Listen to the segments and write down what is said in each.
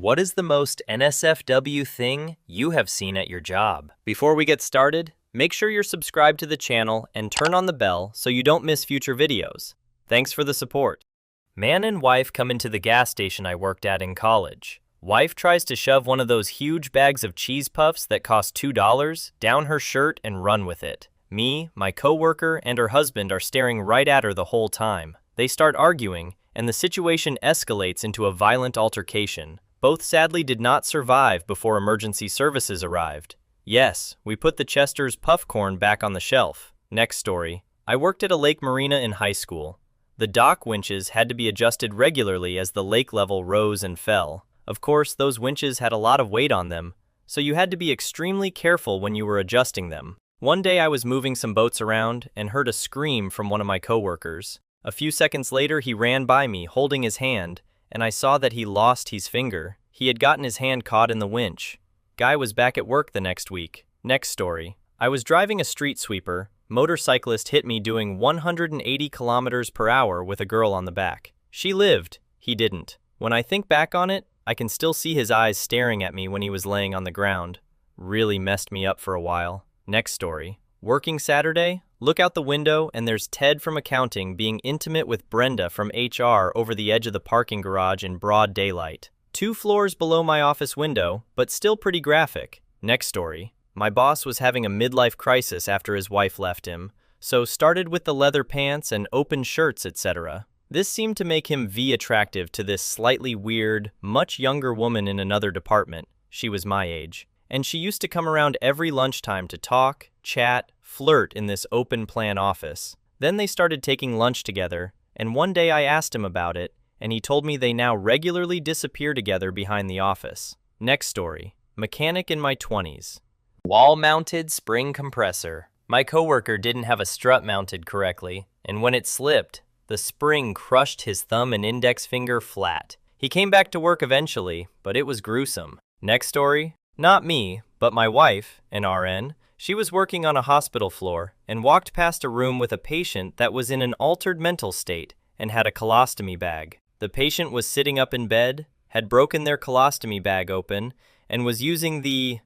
what is the most NSFW thing you have seen at your job? Before we get started, make sure you're subscribed to the channel and turn on the bell so you don't miss future videos. Thanks for the support. Man and wife come into the gas station I worked at in college. Wife tries to shove one of those huge bags of cheese puffs that cost $2 down her shirt and run with it. Me, my coworker, and her husband are staring right at her the whole time. They start arguing, and the situation escalates into a violent altercation. Both sadly did not survive before emergency services arrived. Yes, we put the Chester's puff corn back on the shelf. Next story. I worked at a lake marina in high school. The dock winches had to be adjusted regularly as the lake level rose and fell. Of course, those winches had a lot of weight on them, so you had to be extremely careful when you were adjusting them. One day I was moving some boats around and heard a scream from one of my coworkers. A few seconds later, he ran by me holding his hand, and I saw that he lost his finger. He had gotten his hand caught in the winch. Guy was back at work the next week. Next story. I was driving a street sweeper. Motorcyclist hit me doing 180 kilometers per hour with a girl on the back. She lived. He didn't. When I think back on it, I can still see his eyes staring at me when he was laying on the ground. Really messed me up for a while. Next story. Working Saturday, look out the window and there's Ted from accounting being intimate with Brenda from HR over the edge of the parking garage in broad daylight. 2 floors below my office window, but still pretty graphic. Next story. My boss was having a midlife crisis after his wife left him, so started with the leather pants and open shirts, etc. This seemed to make him attractive to this slightly weird, much younger woman in another department. She was my age. And she used to come around every lunchtime to talk, chat, flirt in this open plan office. Then they started taking lunch together, and one day I asked him about it, and he told me they now regularly disappear together behind the office. Next story. Mechanic in my 20s. Wall-mounted spring compressor. My coworker didn't have a strut mounted correctly, and when it slipped, the spring crushed his thumb and index finger flat. He came back to work eventually, but it was gruesome. Next story. Not me, but my wife, an RN. She was working on a hospital floor and walked past a room with a patient that was in an altered mental state and had a colostomy bag. The patient was sitting up in bed, had broken their colostomy bag open, and was using the,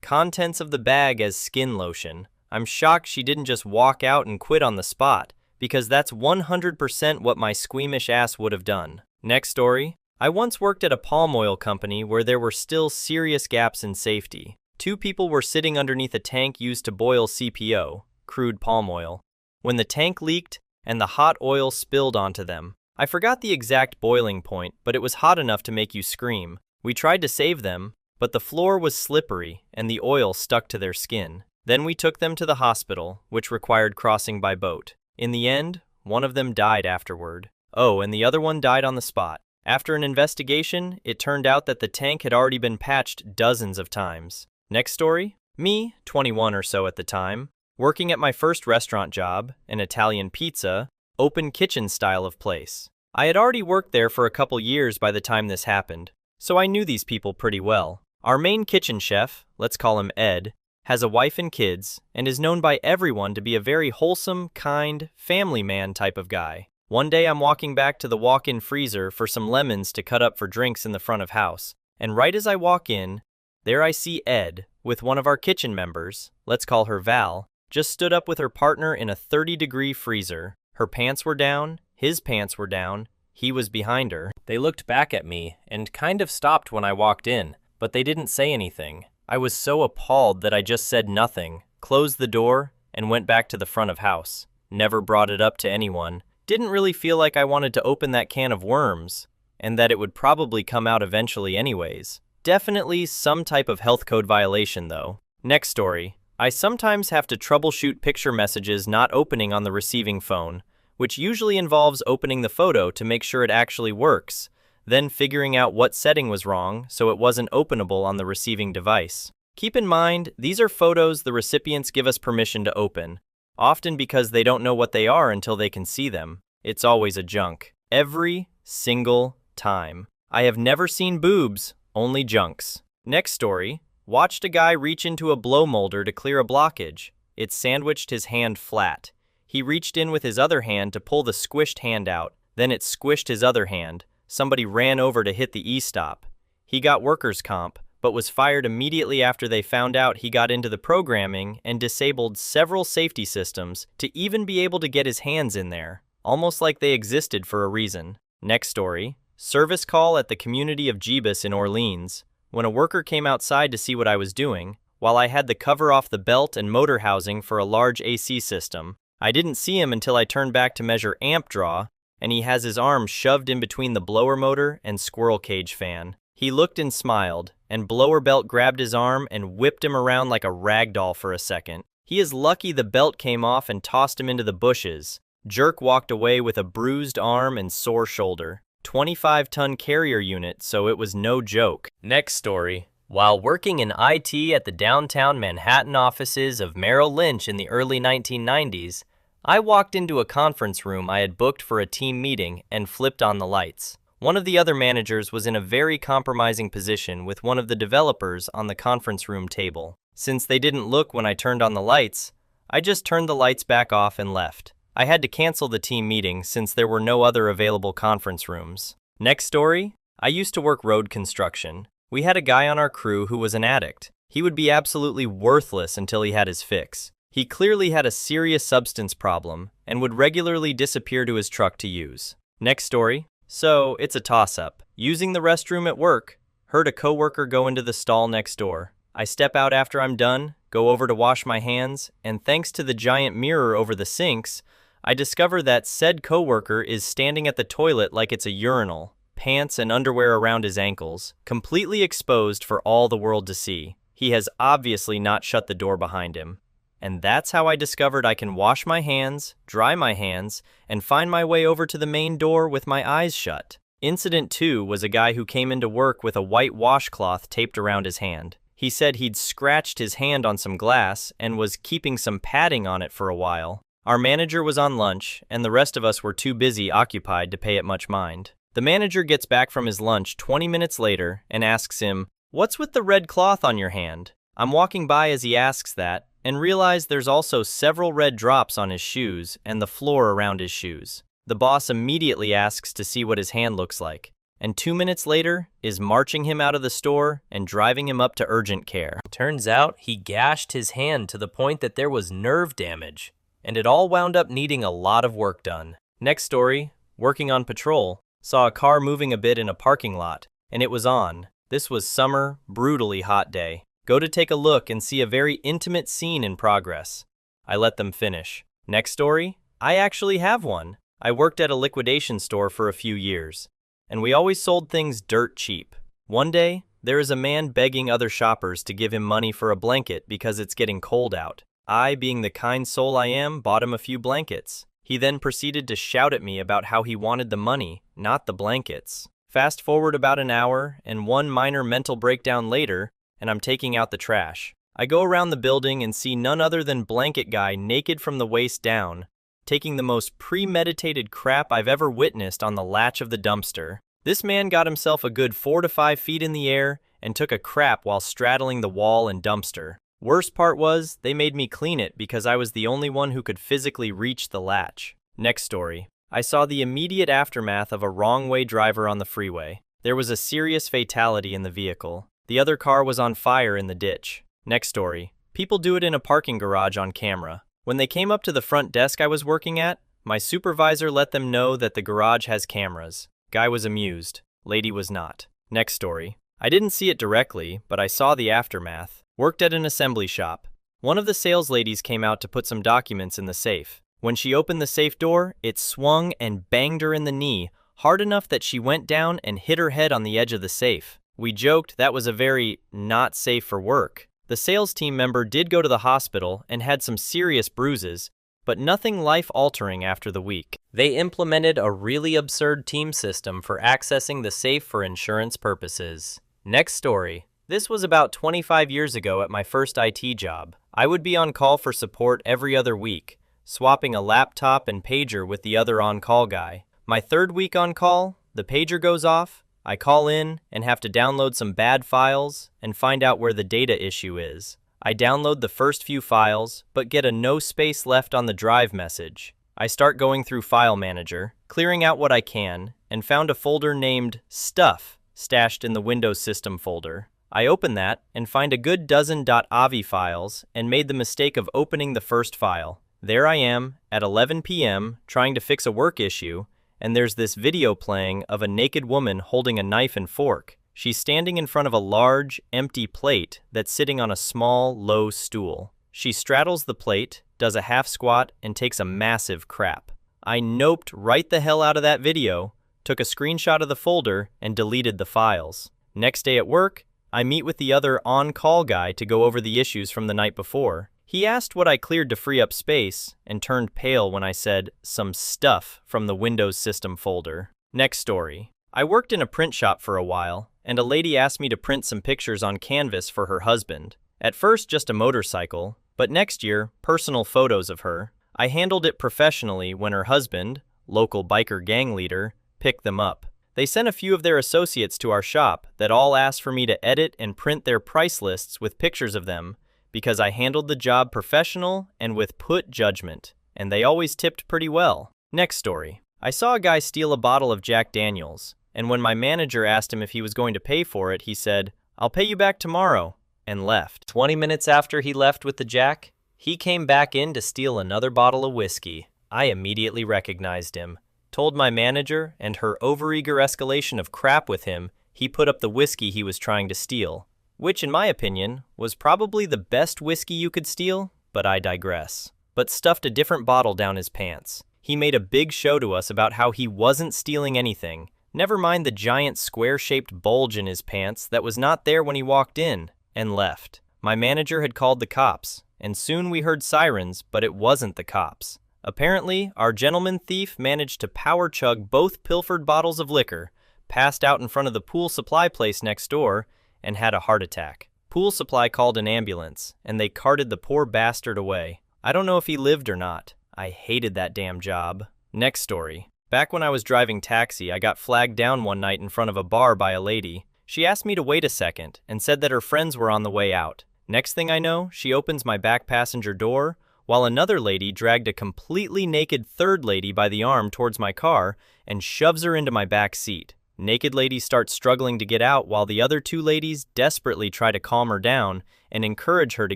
contents of the bag as skin lotion. I'm shocked she didn't just walk out and quit on the spot, because that's 100% what my squeamish ass would have done. Next story. I once worked at a palm oil company where there were still serious gaps in safety. 2 people were sitting underneath a tank used to boil CPO, crude palm oil, when the tank leaked and the hot oil spilled onto them. I forgot the exact boiling point, but it was hot enough to make you scream. We tried to save them, but the floor was slippery and the oil stuck to their skin. Then we took them to the hospital, which required crossing by boat. In the end, one of them died afterward. Oh, and the other one died on the spot. After an investigation, it turned out that the tank had already been patched dozens of times. Next story. Me, 21 or so at the time, working at my first restaurant job, an Italian pizza, open kitchen style of place. I had already worked there for a couple years by the time this happened, so I knew these people pretty well. Our main kitchen chef, let's call him Ed, has a wife and kids, and is known by everyone to be a very wholesome, kind, family man type of guy. One day I'm walking back to the walk-in freezer for some lemons to cut up for drinks in the front of house, and right as I walk in, there I see Ed, with one of our kitchen members, let's call her Val, just stood up with her partner in a 30-degree freezer. Her pants were down, his pants were down, he was behind her. They looked back at me and kind of stopped when I walked in, but they didn't say anything. I was so appalled that I just said nothing, closed the door, and went back to the front of house. Never brought it up to anyone. Didn't really feel like I wanted to open that can of worms, and that it would probably come out eventually anyways. Definitely some type of health code violation though. Next story. I sometimes have to troubleshoot picture messages not opening on the receiving phone, which usually involves opening the photo to make sure it actually works, then figuring out what setting was wrong so it wasn't openable on the receiving device. Keep in mind, these are photos the recipients give us permission to open, often because they don't know what they are until they can see them. It's always a junk. Every single time. I have never seen boobs, only junks. Next story. Watched a guy reach into a blow molder to clear a blockage. It sandwiched his hand flat. He reached in with his other hand to pull the squished hand out. Then it squished his other hand. Somebody ran over to hit the e-stop. He got workers' comp, but was fired immediately after they found out he got into the programming and disabled several safety systems to even be able to get his hands in there, almost like they existed for a reason. Next story. Service call at the community of Jebus in Orleans. When a worker came outside to see what I was doing, while I had the cover off the belt and motor housing for a large AC system, I didn't see him until I turned back to measure amp draw, and he has his arm shoved in between the blower motor and squirrel cage fan. He looked and smiled, and blower belt grabbed his arm and whipped him around like a rag doll for a second. He is lucky the belt came off and tossed him into the bushes. Jerk walked away with a bruised arm and sore shoulder. 25-ton carrier unit, so it was no joke. Next story. While working in IT at the downtown Manhattan offices of Merrill Lynch in the early 1990s, I walked into a conference room I had booked for a team meeting and flipped on the lights. One of the other managers was in a very compromising position with one of the developers on the conference room table. Since they didn't look when I turned on the lights, I just turned the lights back off and left. I had to cancel the team meeting since there were no other available conference rooms. Next story. I used to work road construction. We had a guy on our crew who was an addict. He would be absolutely worthless until he had his fix. He clearly had a serious substance problem and would regularly disappear to his truck to use. Next story. So, it's a toss-up. Using the restroom at work, heard a coworker go into the stall next door. I step out after I'm done, go over to wash my hands, and thanks to the giant mirror over the sinks, I discover that said coworker is standing at the toilet like it's a urinal, pants and underwear around his ankles, completely exposed for all the world to see. He has obviously not shut the door behind him. And that's how I discovered I can wash my hands, dry my hands, and find my way over to the main door with my eyes shut. Incident 2 was a guy who came into work with a white washcloth taped around his hand. He said he'd scratched his hand on some glass and was keeping some padding on it for a while. Our manager was on lunch, and the rest of us were too busy occupied to pay it much mind. The manager gets back from his lunch 20 minutes later and asks him, "What's with the red cloth on your hand?" I'm walking by as he asks that, and realize there's also several red drops on his shoes and the floor around his shoes. The boss immediately asks to see what his hand looks like, and 2 minutes later is marching him out of the store and driving him up to urgent care. Turns out he gashed his hand to the point that there was nerve damage, and it all wound up needing a lot of work done. Next story, working on patrol, saw a car moving a bit in a parking lot, and it was on. This was summer, brutally hot day. Go to take a look and see a very intimate scene in progress. I let them finish. Next story, I actually have one. I worked at a liquidation store for a few years, and we always sold things dirt cheap. One day, there is a man begging other shoppers to give him money for a blanket because it's getting cold out. I, being the kind soul I am, bought him a few blankets. He then proceeded to shout at me about how he wanted the money, not the blankets. Fast forward about an hour, and one minor mental breakdown later, and I'm taking out the trash. I go around the building and see none other than Blanket Guy naked from the waist down, taking the most premeditated crap I've ever witnessed on the latch of the dumpster. This man got himself a good 4 to 5 feet in the air and took a crap while straddling the wall and dumpster. Worst part was, they made me clean it because I was the only one who could physically reach the latch. Next story. I saw the immediate aftermath of a wrong-way driver on the freeway. There was a serious fatality in the vehicle. The other car was on fire in the ditch. Next story. People do it in a parking garage on camera. When they came up to the front desk I was working at, my supervisor let them know that the garage has cameras. Guy was amused. Lady was not. Next story. I didn't see it directly, but I saw the aftermath. Worked at an assembly shop. One of the sales ladies came out to put some documents in the safe. When she opened the safe door, it swung and banged her in the knee, hard enough that she went down and hit her head on the edge of the safe. We joked that was a very not safe for work. The sales team member did go to the hospital and had some serious bruises, but nothing life-altering after the week. They implemented a really absurd team system for accessing the safe for insurance purposes. Next story. This was about 25 years ago at my first IT job. I would be on call for support every other week, swapping a laptop and pager with the other on-call guy. My third week on call, the pager goes off, I call in and have to download some bad files and find out where the data issue is. I download the first few files, but get a no space left on the drive message. I start going through File Manager, clearing out what I can, and found a folder named Stuff, stashed in the Windows System folder. I opened that and find a good dozen .avi files and made the mistake of opening the first file. There I am at 11 p.m. trying to fix a work issue, and there's this video playing of a naked woman holding a knife and fork. She's standing in front of a large, empty plate that's sitting on a small, low stool. She straddles the plate, does a half squat, and takes a massive crap. I noped right the hell out of that video, took a screenshot of the folder, and deleted the files. Next day at work, I meet with the other on-call guy to go over the issues from the night before. He asked what I cleared to free up space and turned pale when I said some stuff from the Windows System folder. Next story. I worked in a print shop for a while, and a lady asked me to print some pictures on canvas for her husband. At first just a motorcycle, but next year, personal photos of her. I handled it professionally when her husband, local biker gang leader, picked them up. They sent a few of their associates to our shop that all asked for me to edit and print their price lists with pictures of them because I handled the job professional and with put judgment, and they always tipped pretty well. Next story. I saw a guy steal a bottle of Jack Daniels, and when my manager asked him if he was going to pay for it, he said, "I'll pay you back tomorrow," and left. 20 minutes after he left with the Jack, he came back in to steal another bottle of whiskey. I immediately recognized him, told my manager, and her overeager escalation of crap with him, he put up the whiskey he was trying to steal, which in my opinion was probably the best whiskey you could steal, but I digress. But stuffed a different bottle down his pants. He made a big show to us about how he wasn't stealing anything, never mind the giant square-shaped bulge in his pants that was not there when he walked in, and left. My manager had called the cops, and soon we heard sirens, but it wasn't the cops. Apparently, our gentleman thief managed to power chug both pilfered bottles of liquor, passed out in front of the pool supply place next door, and had a heart attack. Pool supply called an ambulance, and they carted the poor bastard away. I don't know if he lived or not. I hated that damn job. Next story. Back when I was driving taxi, I got flagged down one night in front of a bar by a lady. She asked me to wait a second and said that her friends were on the way out. Next thing I know, she opens my back passenger door, while another lady dragged a completely naked third lady by the arm towards my car and shoves her into my back seat. Naked lady starts struggling to get out while the other two ladies desperately try to calm her down and encourage her to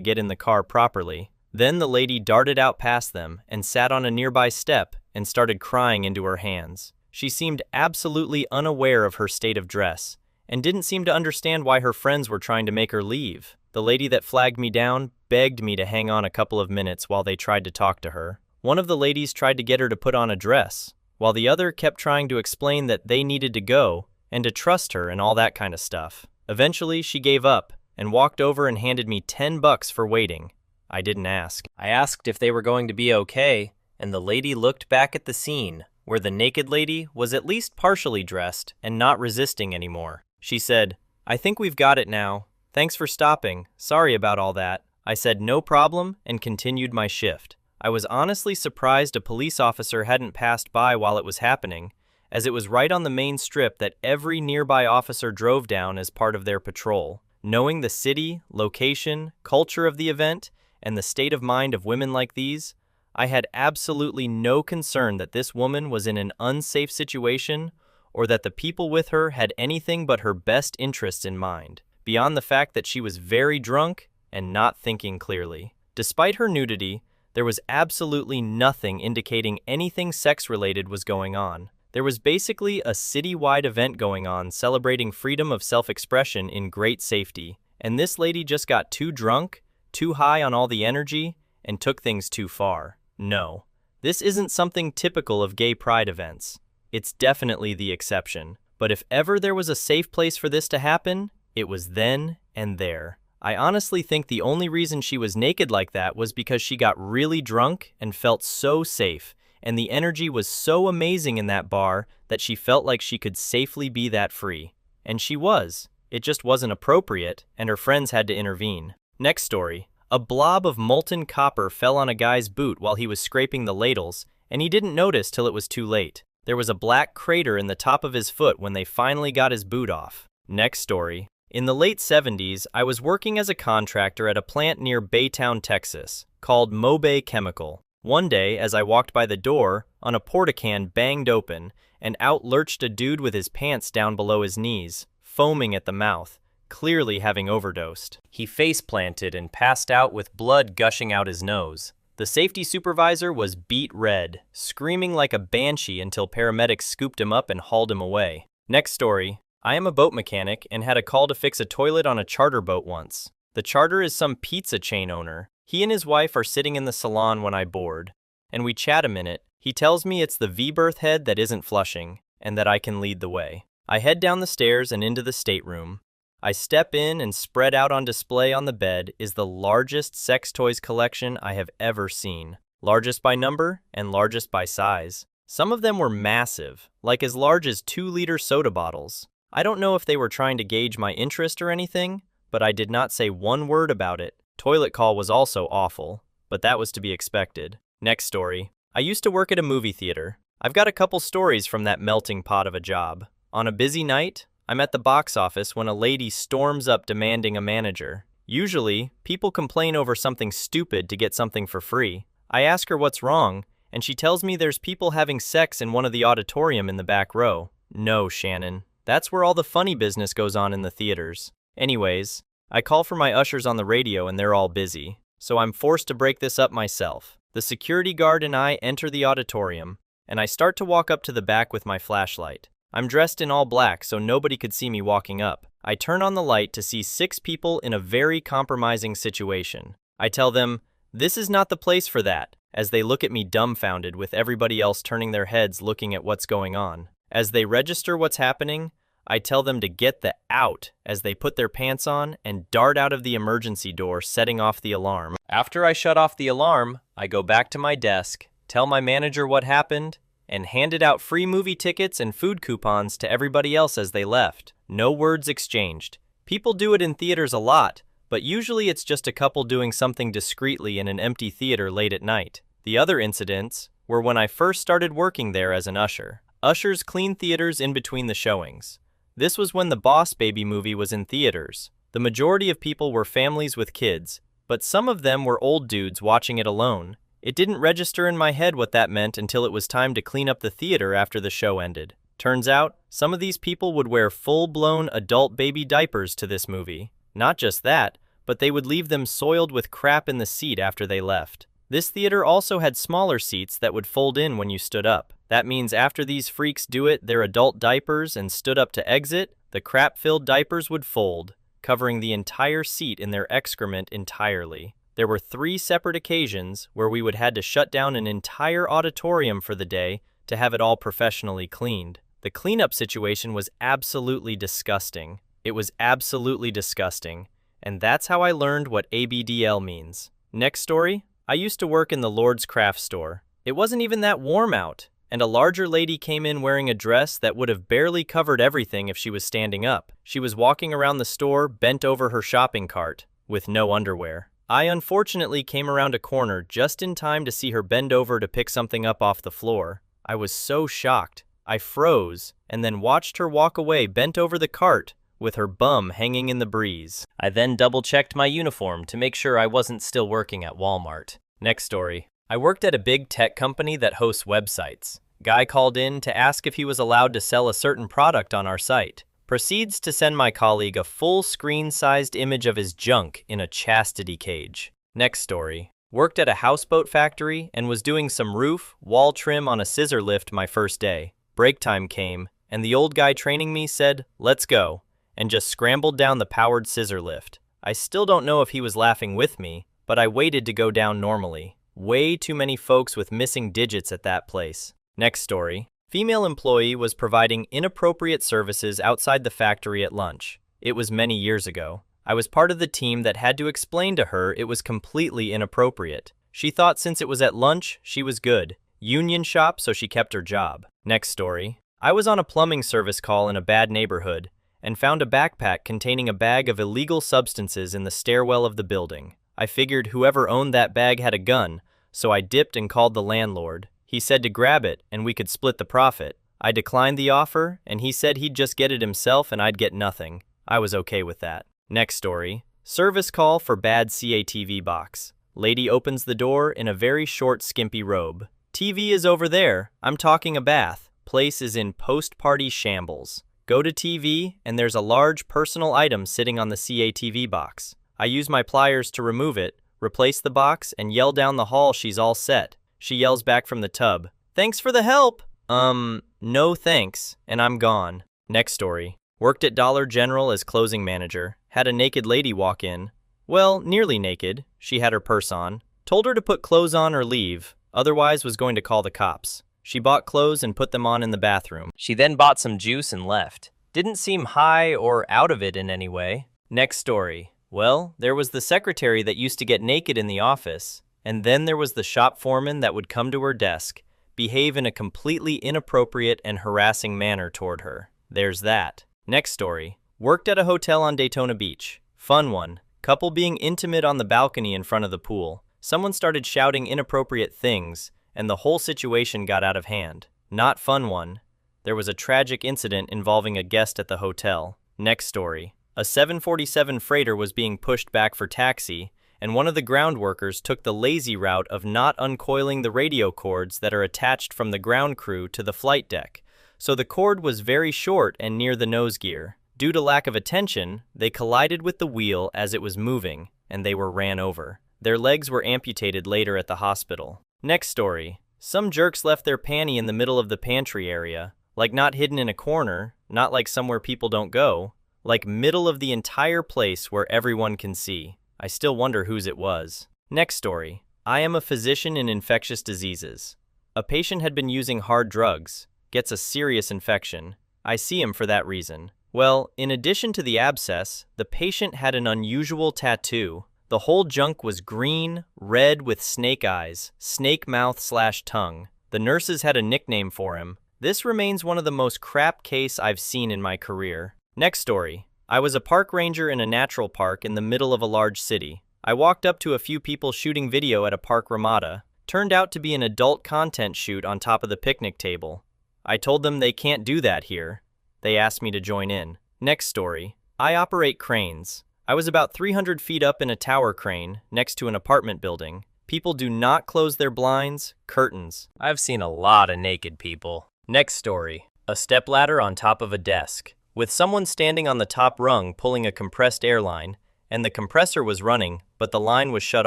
get in the car properly. Then the lady darted out past them and sat on a nearby step and started crying into her hands. She seemed absolutely unaware of her state of dress and didn't seem to understand why her friends were trying to make her leave. The lady that flagged me down begged me to hang on a couple of minutes while they tried to talk to her. One of the ladies tried to get her to put on a dress, while the other kept trying to explain that they needed to go and to trust her and all that kind of stuff. Eventually, she gave up and walked over and handed me $10 for waiting. I didn't ask. I asked if they were going to be okay, and the lady looked back at the scene, where the naked lady was at least partially dressed and not resisting anymore. She said, "I think we've got it now. Thanks for stopping. Sorry about all that." I said no problem and continued my shift. I was honestly surprised a police officer hadn't passed by while it was happening, as it was right on the main strip that every nearby officer drove down as part of their patrol. Knowing the city, location, culture of the event, and the state of mind of women like these, I had absolutely no concern that this woman was in an unsafe situation or that the people with her had anything but her best interests in mind, beyond the fact that she was very drunk and not thinking clearly. Despite her nudity, there was absolutely nothing indicating anything sex-related was going on. There was basically a city-wide event going on celebrating freedom of self-expression in great safety, and this lady just got too drunk, too high on all the energy, and took things too far. No, this isn't something typical of gay pride events. It's definitely the exception. But if ever there was a safe place for this to happen, it was then and there. I honestly think the only reason she was naked like that was because she got really drunk and felt so safe, and the energy was so amazing in that bar that she felt like she could safely be that free. And she was. It just wasn't appropriate, and her friends had to intervene. Next story. A blob of molten copper fell on a guy's boot while he was scraping the ladles, and he didn't notice till it was too late. There was a black crater in the top of his foot when they finally got his boot off. Next story. In the late 70s, I was working as a contractor at a plant near Baytown, Texas, called Mobay Chemical. One day, as I walked by the door, a porta-can banged open, and out lurched a dude with his pants down below his knees, foaming at the mouth, clearly having overdosed. He face-planted and passed out with blood gushing out his nose. The safety supervisor was beet red, screaming like a banshee until paramedics scooped him up and hauled him away. Next story. I am a boat mechanic and had a call to fix a toilet on a charter boat once. The charter is some pizza chain owner. He and his wife are sitting in the salon when I board, and we chat a minute. He tells me it's the V-berth head that isn't flushing, and that I can lead the way. I head down the stairs and into the stateroom. I step in, and spread out on display on the bed is the largest sex toys collection I have ever seen. Largest by number and largest by size. Some of them were massive, like as large as 2-liter soda bottles. I don't know if they were trying to gauge my interest or anything, but I did not say one word about it. Toilet call was also awful, but that was to be expected. Next story. I used to work at a movie theater. I've got a couple stories from that melting pot of a job. On a busy night, I'm at the box office when a lady storms up demanding a manager. Usually, people complain over something stupid to get something for free. I ask her what's wrong, and she tells me there's people having sex in one of the auditorium in the back row. No, Shannon. That's where all the funny business goes on in the theaters. Anyways, I call for my ushers on the radio and they're all busy, so I'm forced to break this up myself. The security guard and I enter the auditorium, and I start to walk up to the back with my flashlight. I'm dressed in all black so nobody could see me walking up. I turn on the light to see 6 people in a very compromising situation. I tell them, this is not the place for that, as they look at me dumbfounded with everybody else turning their heads looking at what's going on. As they register what's happening, I tell them to get the out as they put their pants on and dart out of the emergency door, setting off the alarm. After I shut off the alarm, I go back to my desk, tell my manager what happened, and handed out free movie tickets and food coupons to everybody else as they left. No words exchanged. People do it in theaters a lot, but usually it's just a couple doing something discreetly in an empty theater late at night. The other incidents were when I first started working there as an usher. Ushers clean theaters in between the showings. This was when the Boss Baby movie was in theaters. The majority of people were families with kids, but some of them were old dudes watching it alone. It didn't register in my head what that meant until it was time to clean up the theater after the show ended. Turns out, some of these people would wear full-blown adult baby diapers to this movie. Not just that, but they would leave them soiled with crap in the seat after they left. This theater also had smaller seats that would fold in when you stood up. That means after these freaks do it their adult diapers and stood up to exit, the crap-filled diapers would fold, covering the entire seat in their excrement entirely. There were 3 separate occasions where we would had to shut down an entire auditorium for the day to have it all professionally cleaned. The cleanup situation was absolutely disgusting. It was absolutely disgusting, and that's how I learned what ABDL means. Next story. I used to work in the Lord's Craft store. It wasn't even that warm out, and a larger lady came in wearing a dress that would have barely covered everything if she was standing up. She was walking around the store bent over her shopping cart, with no underwear. I unfortunately came around a corner just in time to see her bend over to pick something up off the floor. I was so shocked. I froze, and then watched her walk away bent over the cart, with her bum hanging in the breeze. I then double-checked my uniform to make sure I wasn't still working at Walmart. Next story. I worked at a big tech company that hosts websites. Guy called in to ask if he was allowed to sell a certain product on our site. Proceeds to send my colleague a full screen-sized image of his junk in a chastity cage. Next story. Worked at a houseboat factory and was doing some roof, wall trim on a scissor lift my first day. Break time came, and the old guy training me said, "Let's go," and just scrambled down the powered scissor lift. I still don't know if he was laughing with me, but I waited to go down normally. Way too many folks with missing digits at that place. Next story. Female employee was providing inappropriate services outside the factory at lunch. It was many years ago. I was part of the team that had to explain to her it was completely inappropriate. She thought since it was at lunch, she was good. Union shop, so she kept her job. Next story. I was on a plumbing service call in a bad neighborhood and found a backpack containing a bag of illegal substances in the stairwell of the building. I figured whoever owned that bag had a gun, so I dipped and called the landlord. He said to grab it and we could split the profit. I declined the offer and he said he'd just get it himself and I'd get nothing. I was okay with that. Next story. Service call for bad CATV box. Lady opens the door in a very short skimpy robe. TV is over there. I'm talking a bath. Place is in post-party shambles. Go to TV, and there's a large personal item sitting on the CATV box. I use my pliers to remove it, replace the box, and yell down the hall she's all set. She yells back from the tub, "Thanks for the help!" No thanks, and I'm gone. Next story. Worked at Dollar General as closing manager. Had a naked lady walk in. Well, nearly naked. She had her purse on. Told her to put clothes on or leave, otherwise was going to call the cops. She bought clothes and put them on in the bathroom. She then bought some juice and left. Didn't seem high or out of it in any way. Next story. Well, there was the secretary that used to get naked in the office, and then there was the shop foreman that would come to her desk, behave in a completely inappropriate and harassing manner toward her. There's that. Next story. Worked at a hotel on Daytona Beach. Fun one. Couple being intimate on the balcony in front of the pool. Someone started shouting inappropriate things, and the whole situation got out of hand. Not fun one. There was a tragic incident involving a guest at the hotel. Next story. A 747 freighter was being pushed back for taxi, and one of the ground workers took the lazy route of not uncoiling the radio cords that are attached from the ground crew to the flight deck. So the cord was very short and near the nose gear. Due to lack of attention, they collided with the wheel as it was moving, and they were ran over. Their legs were amputated later at the hospital. Next story. Some jerks left their panty in the middle of the pantry area, like not hidden in a corner, not like somewhere people don't go, like middle of the entire place where everyone can see. I still wonder whose it was. Next story. I am a physician in infectious diseases. A patient had been using hard drugs, gets a serious infection. I see him for that reason. Well, in addition to the abscess, the patient had an unusual tattoo. The whole junk was green, red with snake eyes, snake mouth/tongue. The nurses had a nickname for him. This remains one of the most crap case I've seen in my career. Next story. I was a park ranger in a natural park in the middle of a large city. I walked up to a few people shooting video at a park ramada. Turned out to be an adult content shoot on top of the picnic table. I told them they can't do that here. They asked me to join in. Next story. I operate cranes. I was about 300 feet up in a tower crane next to an apartment building. People do not close their blinds, curtains. I've seen a lot of naked people. Next story. A stepladder on top of a desk, with someone standing on the top rung pulling a compressed air line, and the compressor was running, but the line was shut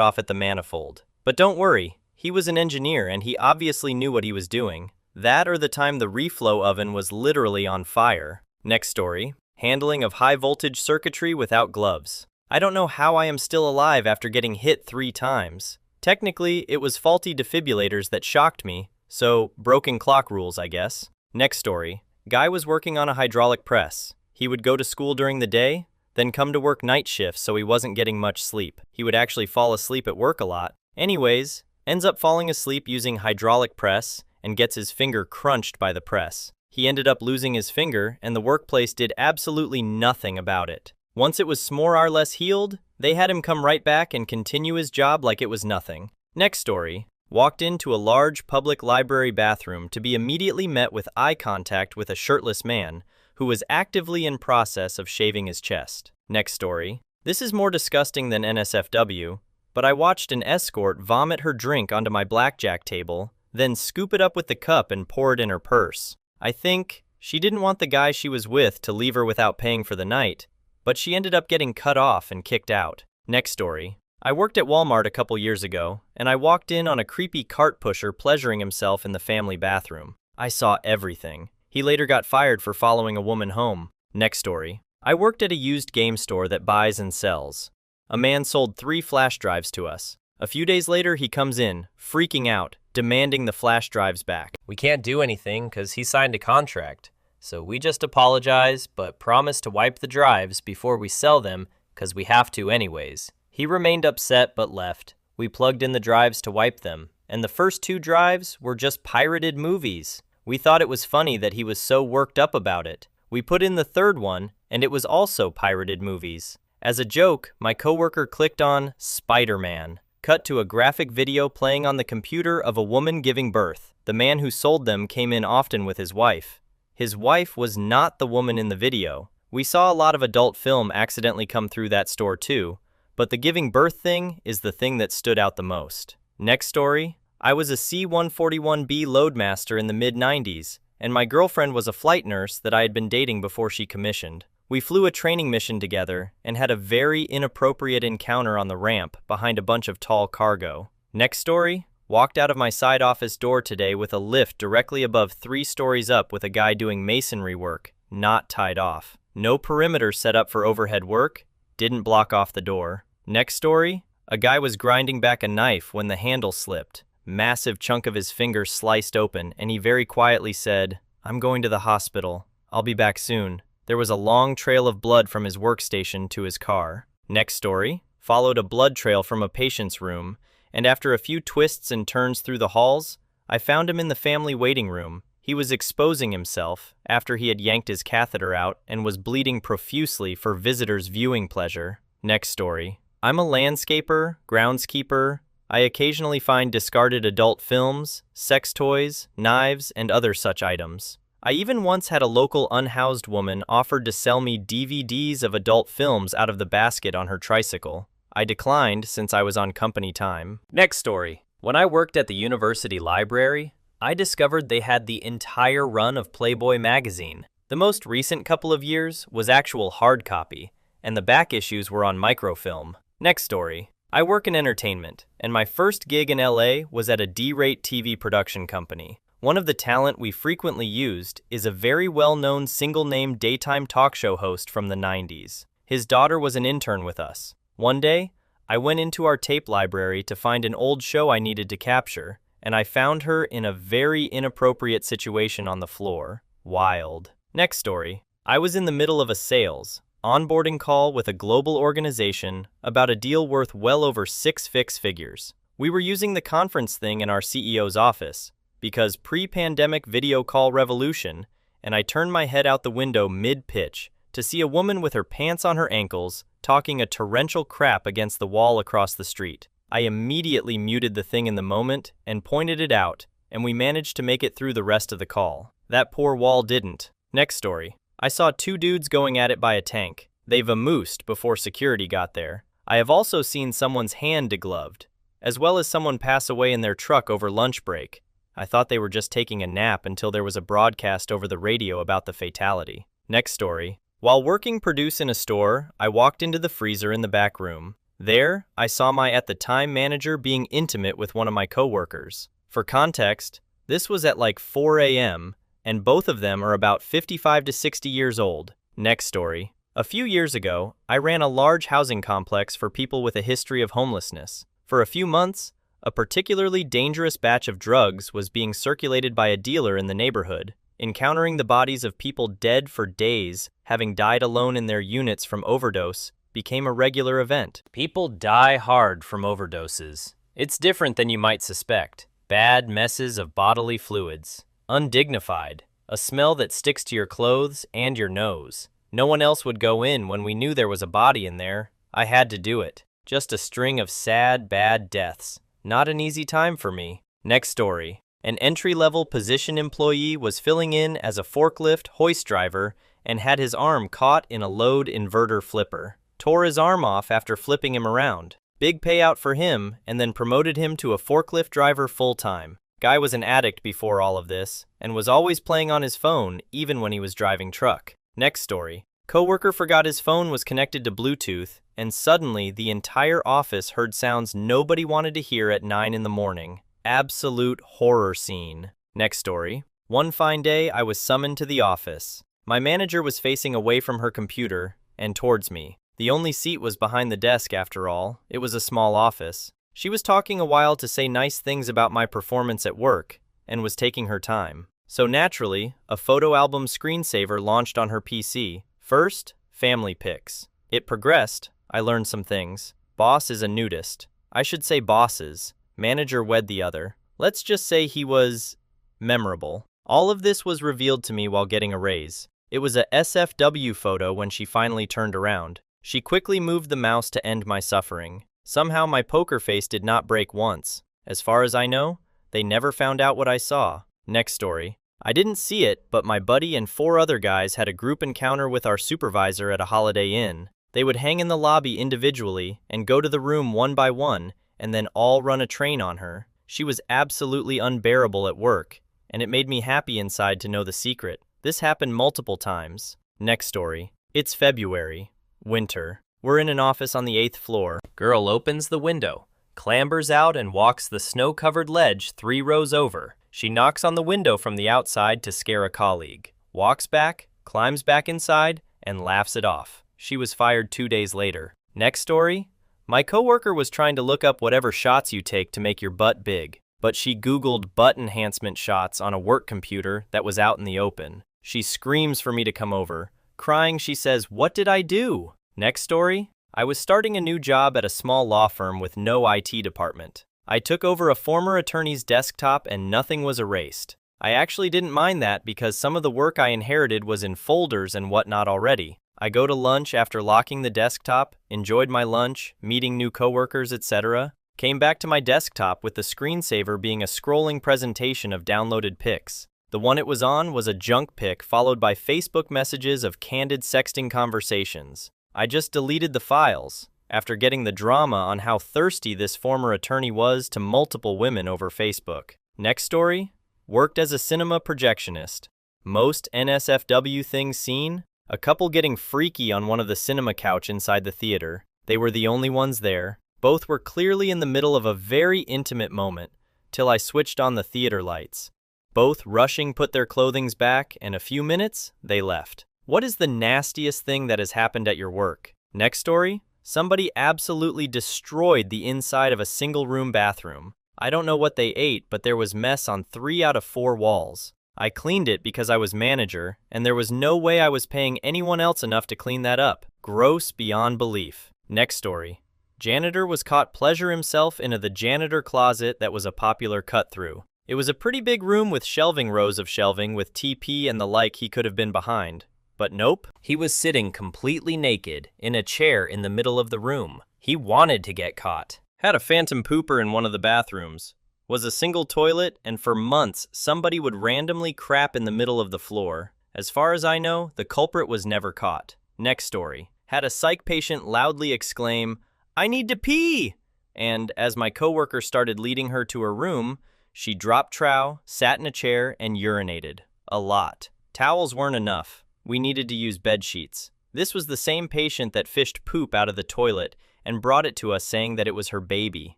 off at the manifold. But don't worry, he was an engineer and he obviously knew what he was doing. That or the time the reflow oven was literally on fire. Next story. Handling of high voltage circuitry without gloves. I don't know how I am still alive after getting hit 3 times. Technically, it was faulty defibrillators that shocked me, so broken clock rules, I guess. Next story. Guy was working on a hydraulic press. He would go to school during the day, then come to work night shifts so he wasn't getting much sleep. He would actually fall asleep at work a lot. Anyways, ends up falling asleep using hydraulic press and gets his finger crunched by the press. He ended up losing his finger, and the workplace did absolutely nothing about it. Once it was more or less healed, they had him come right back and continue his job like it was nothing. Next story. Walked into a large public library bathroom to be immediately met with eye contact with a shirtless man who was actively in process of shaving his chest. Next story. This is more disgusting than NSFW, but I watched an escort vomit her drink onto my blackjack table, then scoop it up with the cup and pour it in her purse. I think she didn't want the guy she was with to leave her without paying for the night, but she ended up getting cut off and kicked out. Next story. I worked at Walmart a couple years ago, and I walked in on a creepy cart pusher pleasuring himself in the family bathroom. I saw everything. He later got fired for following a woman home. Next story. I worked at a used game store that buys and sells. A man sold 3 flash drives to us. A few days later, he comes in, freaking out, demanding the flash drives back. We can't do anything because he signed a contract. So we just apologize, but promise to wipe the drives before we sell them because we have to anyways. He remained upset but left. We plugged in the drives to wipe them, and the first 2 drives were just pirated movies. We thought it was funny that he was so worked up about it. We put in the 3rd one, and it was also pirated movies. As a joke, my coworker clicked on Spider-Man. Cut to a graphic video playing on the computer of a woman giving birth. The man who sold them came in often with his wife. His wife was not the woman in the video. We saw a lot of adult film accidentally come through that store too, but the giving birth thing is the thing that stood out the most. Next story. I was a C-141B loadmaster in the mid-90s, and my girlfriend was a flight nurse that I had been dating before she commissioned. We flew a training mission together and had a very inappropriate encounter on the ramp behind a bunch of tall cargo. Next story, walked out of my side office door today with a lift directly above 3 stories up with a guy doing masonry work, not tied off. No perimeter set up for overhead work, didn't block off the door. Next story, a guy was grinding back a knife when the handle slipped. Massive chunk of his finger sliced open, and he very quietly said, "I'm going to the hospital. I'll be back soon." There was a long trail of blood from his workstation to his car. Next story, followed a blood trail from a patient's room, and after a few twists and turns through the halls, I found him in the family waiting room. He was exposing himself after he had yanked his catheter out and was bleeding profusely for visitors' viewing pleasure. Next story, I'm a landscaper, groundskeeper. I occasionally find discarded adult films, sex toys, knives, and other such items. I even once had a local unhoused woman offered to sell me DVDs of adult films out of the basket on her tricycle. I declined since I was on company time. Next story. When I worked at the university library, I discovered they had the entire run of Playboy magazine. The most recent couple of years was actual hard copy, and the back issues were on microfilm. Next story. I work in entertainment, and my first gig in LA was at a D-rate TV production company. One of the talent we frequently used is a very well-known single-name daytime talk show host from the 90s. His daughter was an intern with us. One day, I went into our tape library to find an old show I needed to capture, and I found her in a very inappropriate situation on the floor. Wild. Next story. I was in the middle of a sales onboarding call with a global organization about a deal worth well over 6 figures. We were using the conference thing in our CEO's office because pre-pandemic video call revolution, and I turned my head out the window mid-pitch to see a woman with her pants on her ankles talking a torrential crap against the wall across the street. I immediately muted the thing in the moment and pointed it out, and we managed to make it through the rest of the call. That poor wall didn't. Next story. I saw 2 dudes going at it by a tank. They vamoosed before security got there. I have also seen someone's hand degloved, as well as someone pass away in their truck over lunch break. I thought they were just taking a nap until there was a broadcast over the radio about the fatality. Next story. While working produce in a store, I walked into the freezer in the back room. There, I saw my at-the-time manager being intimate with one of my coworkers. For context, this was at like 4 a.m., and both of them are about 55 to 60 years old. Next story. A few years ago, I ran a large housing complex for people with a history of homelessness. For a few months, a particularly dangerous batch of drugs was being circulated by a dealer in the neighborhood. Encountering the bodies of people dead for days, having died alone in their units from overdose, became a regular event. People die hard from overdoses. It's different than you might suspect. Bad messes of bodily fluids. Undignified. A smell that sticks to your clothes and your nose. No one else would go in when we knew there was a body in there. I had to do it. Just a string of sad, bad deaths. Not an easy time for me. Next story. An entry-level position employee was filling in as a forklift hoist driver and had his arm caught in a load inverter flipper. Tore his arm off after flipping him around. Big payout for him, and then promoted him to a forklift driver full-time. Guy was an addict before all of this, and was always playing on his phone even when he was driving truck. Next story. Coworker forgot his phone was connected to Bluetooth, and suddenly the entire office heard sounds nobody wanted to hear at 9 in the morning. Absolute horror scene. Next story. One fine day, I was summoned to the office. My manager was facing away from her computer and towards me. The only seat was behind the desk after all. It was a small office. She was talking a while to say nice things about my performance at work and was taking her time. So naturally, a photo album screensaver launched on her PC. First, family pics. It progressed. I learned some things. Boss is a nudist. I should say bosses. Manager wed the other. Let's just say he was memorable. All of this was revealed to me while getting a raise. It was a SFW photo when she finally turned around. She quickly moved the mouse to end my suffering. Somehow my poker face did not break once. As far as I know, they never found out what I saw. Next story. I didn't see it, but my buddy and 4 other guys had a group encounter with our supervisor at a Holiday Inn. They would hang in the lobby individually and go to the room one by one, and then all run a train on her. She was absolutely unbearable at work, and it made me happy inside to know the secret. This happened multiple times. Next story. It's February. Winter. We're in an office on the 8th floor. Girl opens the window, clambers out and walks the snow-covered ledge 3 rows over. She knocks on the window from the outside to scare a colleague. Walks back, climbs back inside, and laughs it off. She was fired 2 days later. Next story. My coworker was trying to look up whatever shots you take to make your butt big, but she Googled butt enhancement shots on a work computer that was out in the open. She screams for me to come over. Crying, she says, "What did I do?" Next story. I was starting a new job at a small law firm with no IT department. I took over a former attorney's desktop and nothing was erased. I actually didn't mind that because some of the work I inherited was in folders and whatnot already. I go to lunch after locking the desktop, enjoyed my lunch, meeting new coworkers, etc. Came back to my desktop with the screensaver being a scrolling presentation of downloaded pics. The one it was on was a junk pic followed by Facebook messages of candid sexting conversations. I just deleted the files after getting the drama on how thirsty this former attorney was to multiple women over Facebook. Next story. Worked as a cinema projectionist. Most NSFW things seen? A couple getting freaky on one of the cinema couch inside the theater. They were the only ones there. Both were clearly in the middle of a very intimate moment, till I switched on the theater lights. Both rushing put their clothings back, and a few minutes, they left. What is the nastiest thing that has happened at your work? Next story. Somebody absolutely destroyed the inside of a single-room bathroom. I don't know what they ate, but there was mess on 3 out of 4 walls. I cleaned it because I was manager, and there was no way I was paying anyone else enough to clean that up. Gross beyond belief. Next story. Janitor was caught pleasure himself into the janitor closet that was a popular cut-through. It was a pretty big room with shelving rows of shelving with TP and the like he could have been behind. But nope, he was sitting completely naked in a chair in the middle of the room. He wanted to get caught. Had a phantom pooper in one of the bathrooms. Was a single toilet, and for months, somebody would randomly crap in the middle of the floor. As far as I know, the culprit was never caught. Next story. Had a psych patient loudly exclaim, "I need to pee!" And as my coworker started leading her to her room, she dropped trow, sat in a chair, and urinated. A lot. Towels weren't enough. We needed to use bed sheets. This was the same patient that fished poop out of the toilet and brought it to us saying that it was her baby.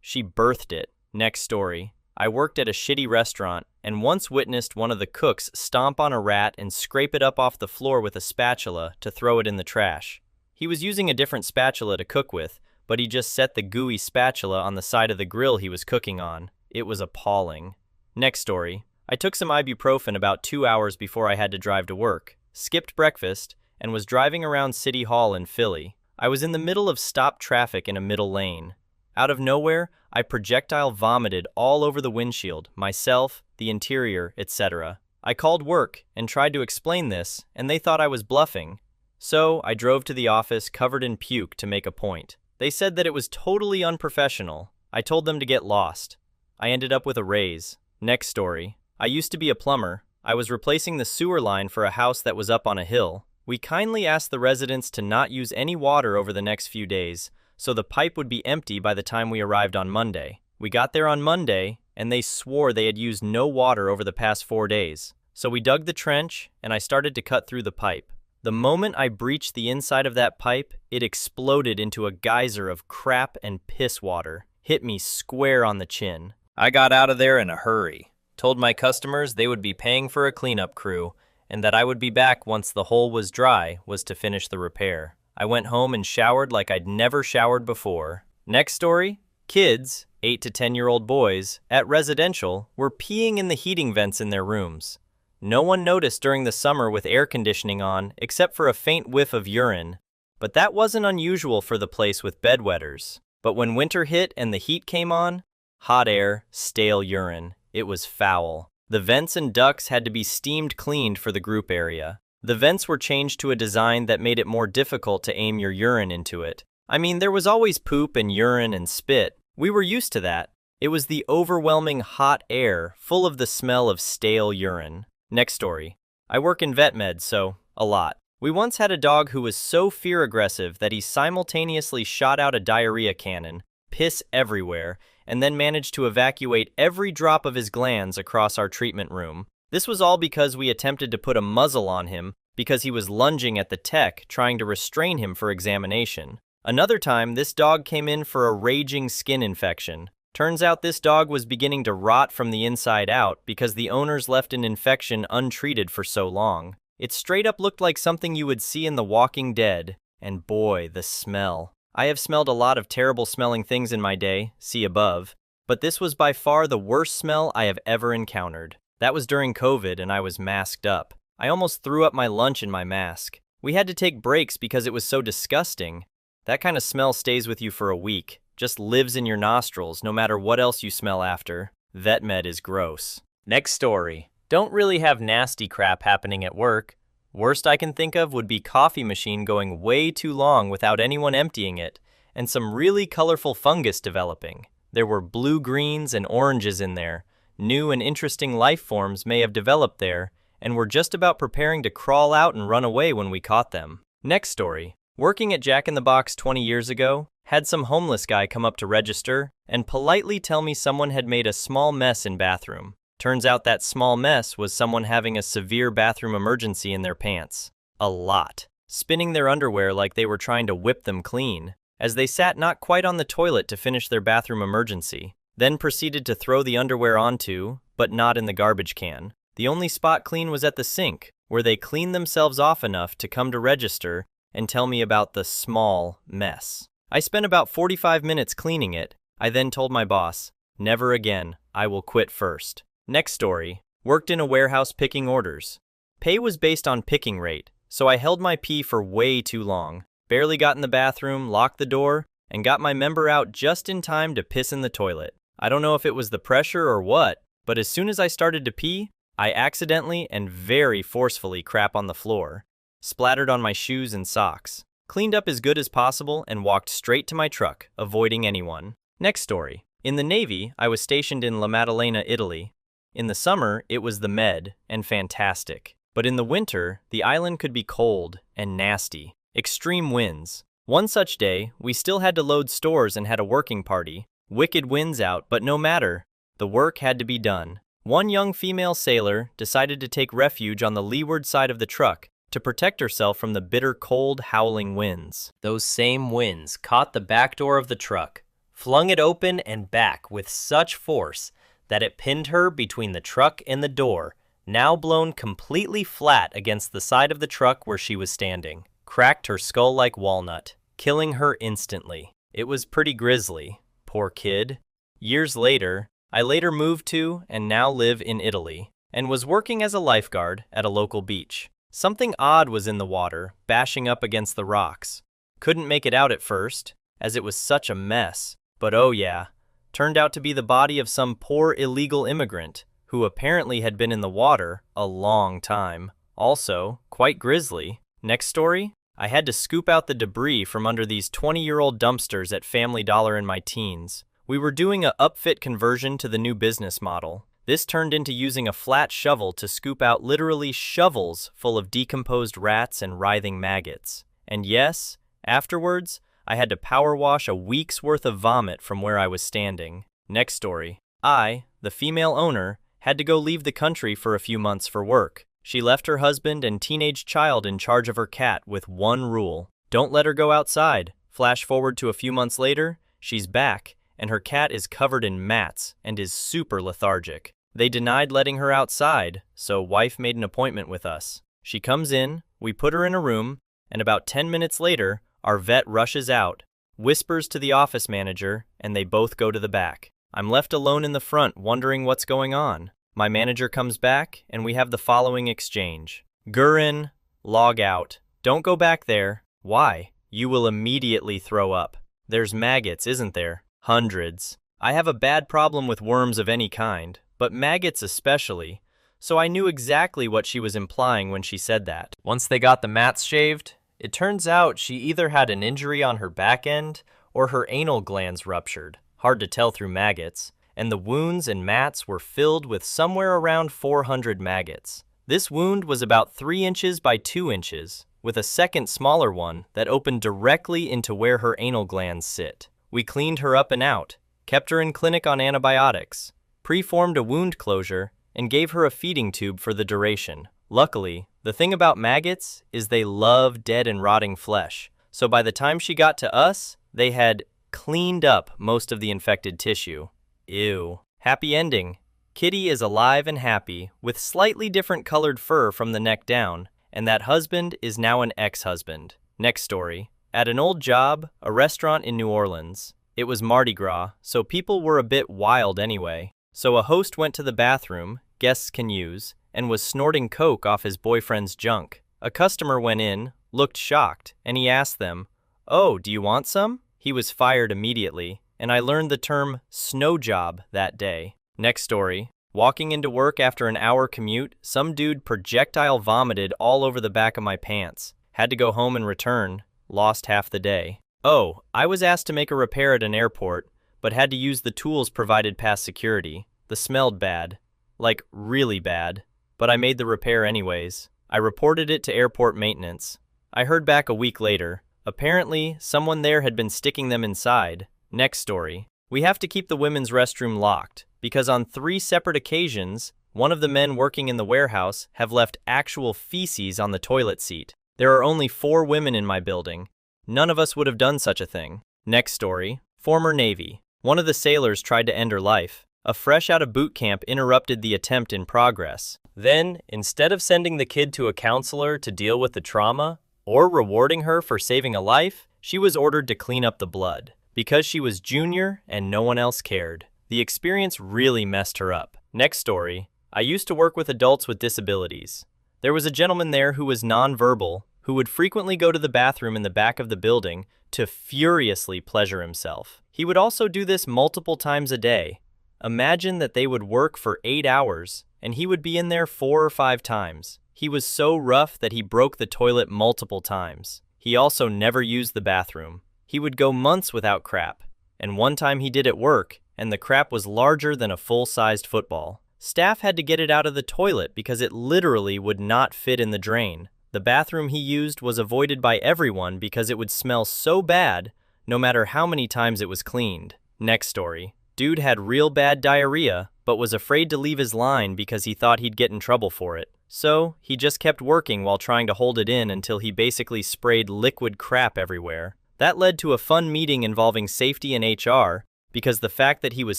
She birthed it. Next story. I worked at a shitty restaurant and once witnessed one of the cooks stomp on a rat and scrape it up off the floor with a spatula to throw it in the trash. He was using a different spatula to cook with, but he just set the gooey spatula on the side of the grill he was cooking on. It was appalling. Next story. I took some ibuprofen about 2 hours before I had to drive to work, skipped breakfast, and was driving around City Hall in Philly. I was in the middle of stopped traffic in a middle lane. Out of nowhere, I projectile vomited all over the windshield, myself, the interior, etc. I called work and tried to explain this, and they thought I was bluffing. So I drove to the office covered in puke to make a point. They said that it was totally unprofessional. I told them to get lost. I ended up with a raise. Next story. I used to be a plumber. I was replacing the sewer line for a house that was up on a hill. We kindly asked the residents to not use any water over the next few days, so the pipe would be empty by the time we arrived on Monday. We got there on Monday, and they swore they had used no water over the past 4 days. So we dug the trench, and I started to cut through the pipe. The moment I breached the inside of that pipe, it exploded into a geyser of crap and piss water. Hit me square on the chin. I got out of there in a hurry. Told my customers they would be paying for a cleanup crew, and that I would be back once the hole was dry was to finish the repair. I went home and showered like I'd never showered before. Next story. Kids, 8 to 10-year-old boys, at residential, were peeing in the heating vents in their rooms. No one noticed during the summer with air conditioning on, except for a faint whiff of urine. But that wasn't unusual for the place with bedwetters. But when winter hit and the heat came on, hot air, stale urine. It was foul. The vents and ducts had to be steamed cleaned for the group area. The vents were changed to a design that made it more difficult to aim your urine into it. I mean, there was always poop and urine and spit. We were used to that. It was the overwhelming hot air, full of the smell of stale urine. Next story. I work in vet med, so a lot. We once had a dog who was so fear aggressive that he simultaneously shot out a diarrhea cannon, piss everywhere, and then managed to evacuate every drop of his glands across our treatment room. This was all because we attempted to put a muzzle on him because he was lunging at the tech trying to restrain him for examination. Another time, this dog came in for a raging skin infection. Turns out this dog was beginning to rot from the inside out because the owners left an infection untreated for so long. It straight up looked like something you would see in The Walking Dead, and boy, the smell. I have smelled a lot of terrible smelling things in my day, see above, but this was by far the worst smell I have ever encountered. That was during COVID and I was masked up. I almost threw up my lunch in my mask. We had to take breaks because it was so disgusting. That kind of smell stays with you for a week, just lives in your nostrils no matter what else you smell after. Vet med is gross. Next story. Don't really have nasty crap happening at work. Worst I can think of would be coffee machine going way too long without anyone emptying it, and some really colorful fungus developing. There were blue greens and oranges in there. New and interesting life forms may have developed there, and were just about preparing to crawl out and run away when we caught them. Next story. Working at Jack in the Box 20 years ago, had some homeless guy come up to register and politely tell me someone had made a small mess in bathroom. Turns out that small mess was someone having a severe bathroom emergency in their pants. A lot. Spinning their underwear like they were trying to whip them clean, as they sat not quite on the toilet to finish their bathroom emergency, then proceeded to throw the underwear onto, but not in the garbage can. The only spot clean was at the sink, where they cleaned themselves off enough to come to register and tell me about the small mess. I spent about 45 minutes cleaning it. I then told my boss, never again, I will quit first. Next story. Worked in a warehouse picking orders. Pay was based on picking rate, so I held my pee for way too long. Barely got in the bathroom, locked the door, and got my member out just in time to piss in the toilet. I don't know if it was the pressure or what, but as soon as I started to pee, I accidentally and very forcefully crap on the floor, splattered on my shoes and socks, cleaned up as good as possible, and walked straight to my truck, avoiding anyone. Next story. In the Navy, I was stationed in La Maddalena, Italy. In the summer, it was the Med, and fantastic. But in the winter, the island could be cold and nasty. Extreme winds. One such day, we still had to load stores and had a working party. Wicked winds out, but no matter. The work had to be done. One young female sailor decided to take refuge on the leeward side of the truck to protect herself from the bitter cold, howling winds. Those same winds caught the back door of the truck, flung it open and back with such force that it pinned her between the truck and the door, now blown completely flat against the side of the truck where she was standing. Cracked her skull like walnut, killing her instantly. It was pretty grisly. Poor kid. Years later, I later moved to and now live in Italy, and was working as a lifeguard at a local beach. Something odd was in the water, bashing up against the rocks. Couldn't make it out at first, as it was such a mess, but oh yeah, turned out to be the body of some poor illegal immigrant who apparently had been in the water a long time. Also, quite grisly. Next story? I had to scoop out the debris from under these 20-year-old dumpsters at Family Dollar in my teens. We were doing a upfit conversion to the new business model. This turned into using a flat shovel to scoop out literally shovels full of decomposed rats and writhing maggots. And yes, afterwards, I had to power wash a week's worth of vomit from where I was standing. Next story. I, the female owner, had to go leave the country for a few months for work. She left her husband and teenage child in charge of her cat with one rule: don't let her go outside. Flash forward to a few months later, she's back, and her cat is covered in mats and is super lethargic. They denied letting her outside, so wife made an appointment with us. She comes in, we put her in a room, and about 10 minutes later, our vet rushes out, whispers to the office manager, and they both go to the back. I'm left alone in the front wondering what's going on. My manager comes back, and we have the following exchange. Gurin, log out. Don't go back there. Why? You will immediately throw up. There's maggots, isn't there? Hundreds. I have a bad problem with worms of any kind, but maggots especially, so I knew exactly what she was implying when she said that. Once they got the mats shaved, it turns out she either had an injury on her back end or her anal glands ruptured, hard to tell through maggots, and the wounds and mats were filled with somewhere around 400 maggots. This wound was about 3 inches by 2 inches, with a second smaller one that opened directly into where her anal glands sit. We cleaned her up and out, kept her in clinic on antibiotics, preformed a wound closure, and gave her a feeding tube for the duration. Luckily, the thing about maggots is they love dead and rotting flesh, so by the time she got to us, they had cleaned up most of the infected tissue. Ew. Happy ending. Kitty is alive and happy, with slightly different colored fur from the neck down, and that husband is now an ex-husband. Next story. At an old job, a restaurant in New Orleans. It was Mardi Gras, so people were a bit wild anyway. So a host went to the bathroom, guests can use, and was snorting coke off his boyfriend's junk. A customer went in, looked shocked, and he asked them, "Oh, do you want some?" He was fired immediately, and I learned the term snow job that day. Next story. Walking into work after an hour commute, some dude projectile vomited all over the back of my pants. Had to go home and return. Lost half the day. Oh, I was asked to make a repair at an airport, but had to use the tools provided past security. The smelled bad. Like, really bad. But I made the repair anyways. I reported it to airport maintenance. I heard back a week later. Apparently, someone there had been sticking them inside. Next story. We have to keep the women's restroom locked, because on 3 separate occasions, one of the men working in the warehouse have left actual feces on the toilet seat. There are only 4 women in my building. None of us would have done such a thing. Next story. Former Navy. One of the sailors tried to end her life. A fresh out of boot camp interrupted the attempt in progress. Then, instead of sending the kid to a counselor to deal with the trauma, or rewarding her for saving a life, she was ordered to clean up the blood. Because she was junior and no one else cared. The experience really messed her up. Next story. I used to work with adults with disabilities. There was a gentleman there who was nonverbal, who would frequently go to the bathroom in the back of the building to furiously pleasure himself. He would also do this multiple times a day. Imagine that they would work for 8 hours, and he would be in there 4 or 5 times. He was so rough that he broke the toilet multiple times. He also never used the bathroom. He would go months without crap, and one time he did at work, and the crap was larger than a full-sized football. Staff had to get it out of the toilet because it literally would not fit in the drain. The bathroom he used was avoided by everyone because it would smell so bad, no matter how many times it was cleaned. Next story. Dude had real bad diarrhea, but was afraid to leave his line because he thought he'd get in trouble for it. So, he just kept working while trying to hold it in until he basically sprayed liquid crap everywhere. That led to a fun meeting involving safety and HR, because the fact that he was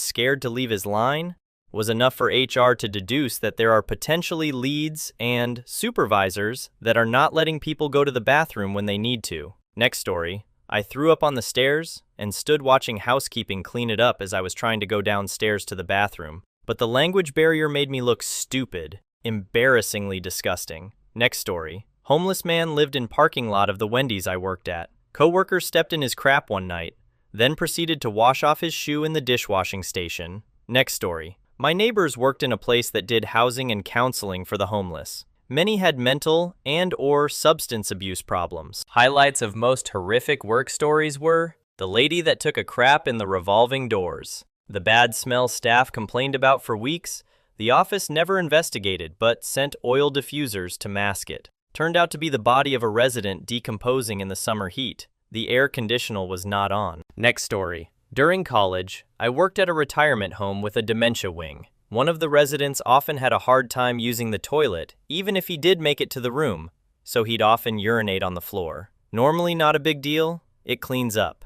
scared to leave his line was enough for HR to deduce that there are potentially leads and supervisors that are not letting people go to the bathroom when they need to. Next story. I threw up on the stairs and stood watching housekeeping clean it up as I was trying to go downstairs to the bathroom. But the language barrier made me look stupid, embarrassingly disgusting. Next story. Homeless man lived in parking lot of the Wendy's I worked at. Coworker stepped in his crap one night, then proceeded to wash off his shoe in the dishwashing station. Next story. My neighbors worked in a place that did housing and counseling for the homeless. Many had mental and/or substance abuse problems. Highlights of most horrific work stories were the lady that took a crap in the revolving doors, the bad smell staff complained about for weeks. The office never investigated but sent oil diffusers to mask it. Turned out to be the body of a resident decomposing in the summer heat. The air conditioner was not on. Next story. During college, I worked at a retirement home with a dementia wing. One of the residents often had a hard time using the toilet, even if he did make it to the room, so he'd often urinate on the floor. Normally not a big deal, it cleans up.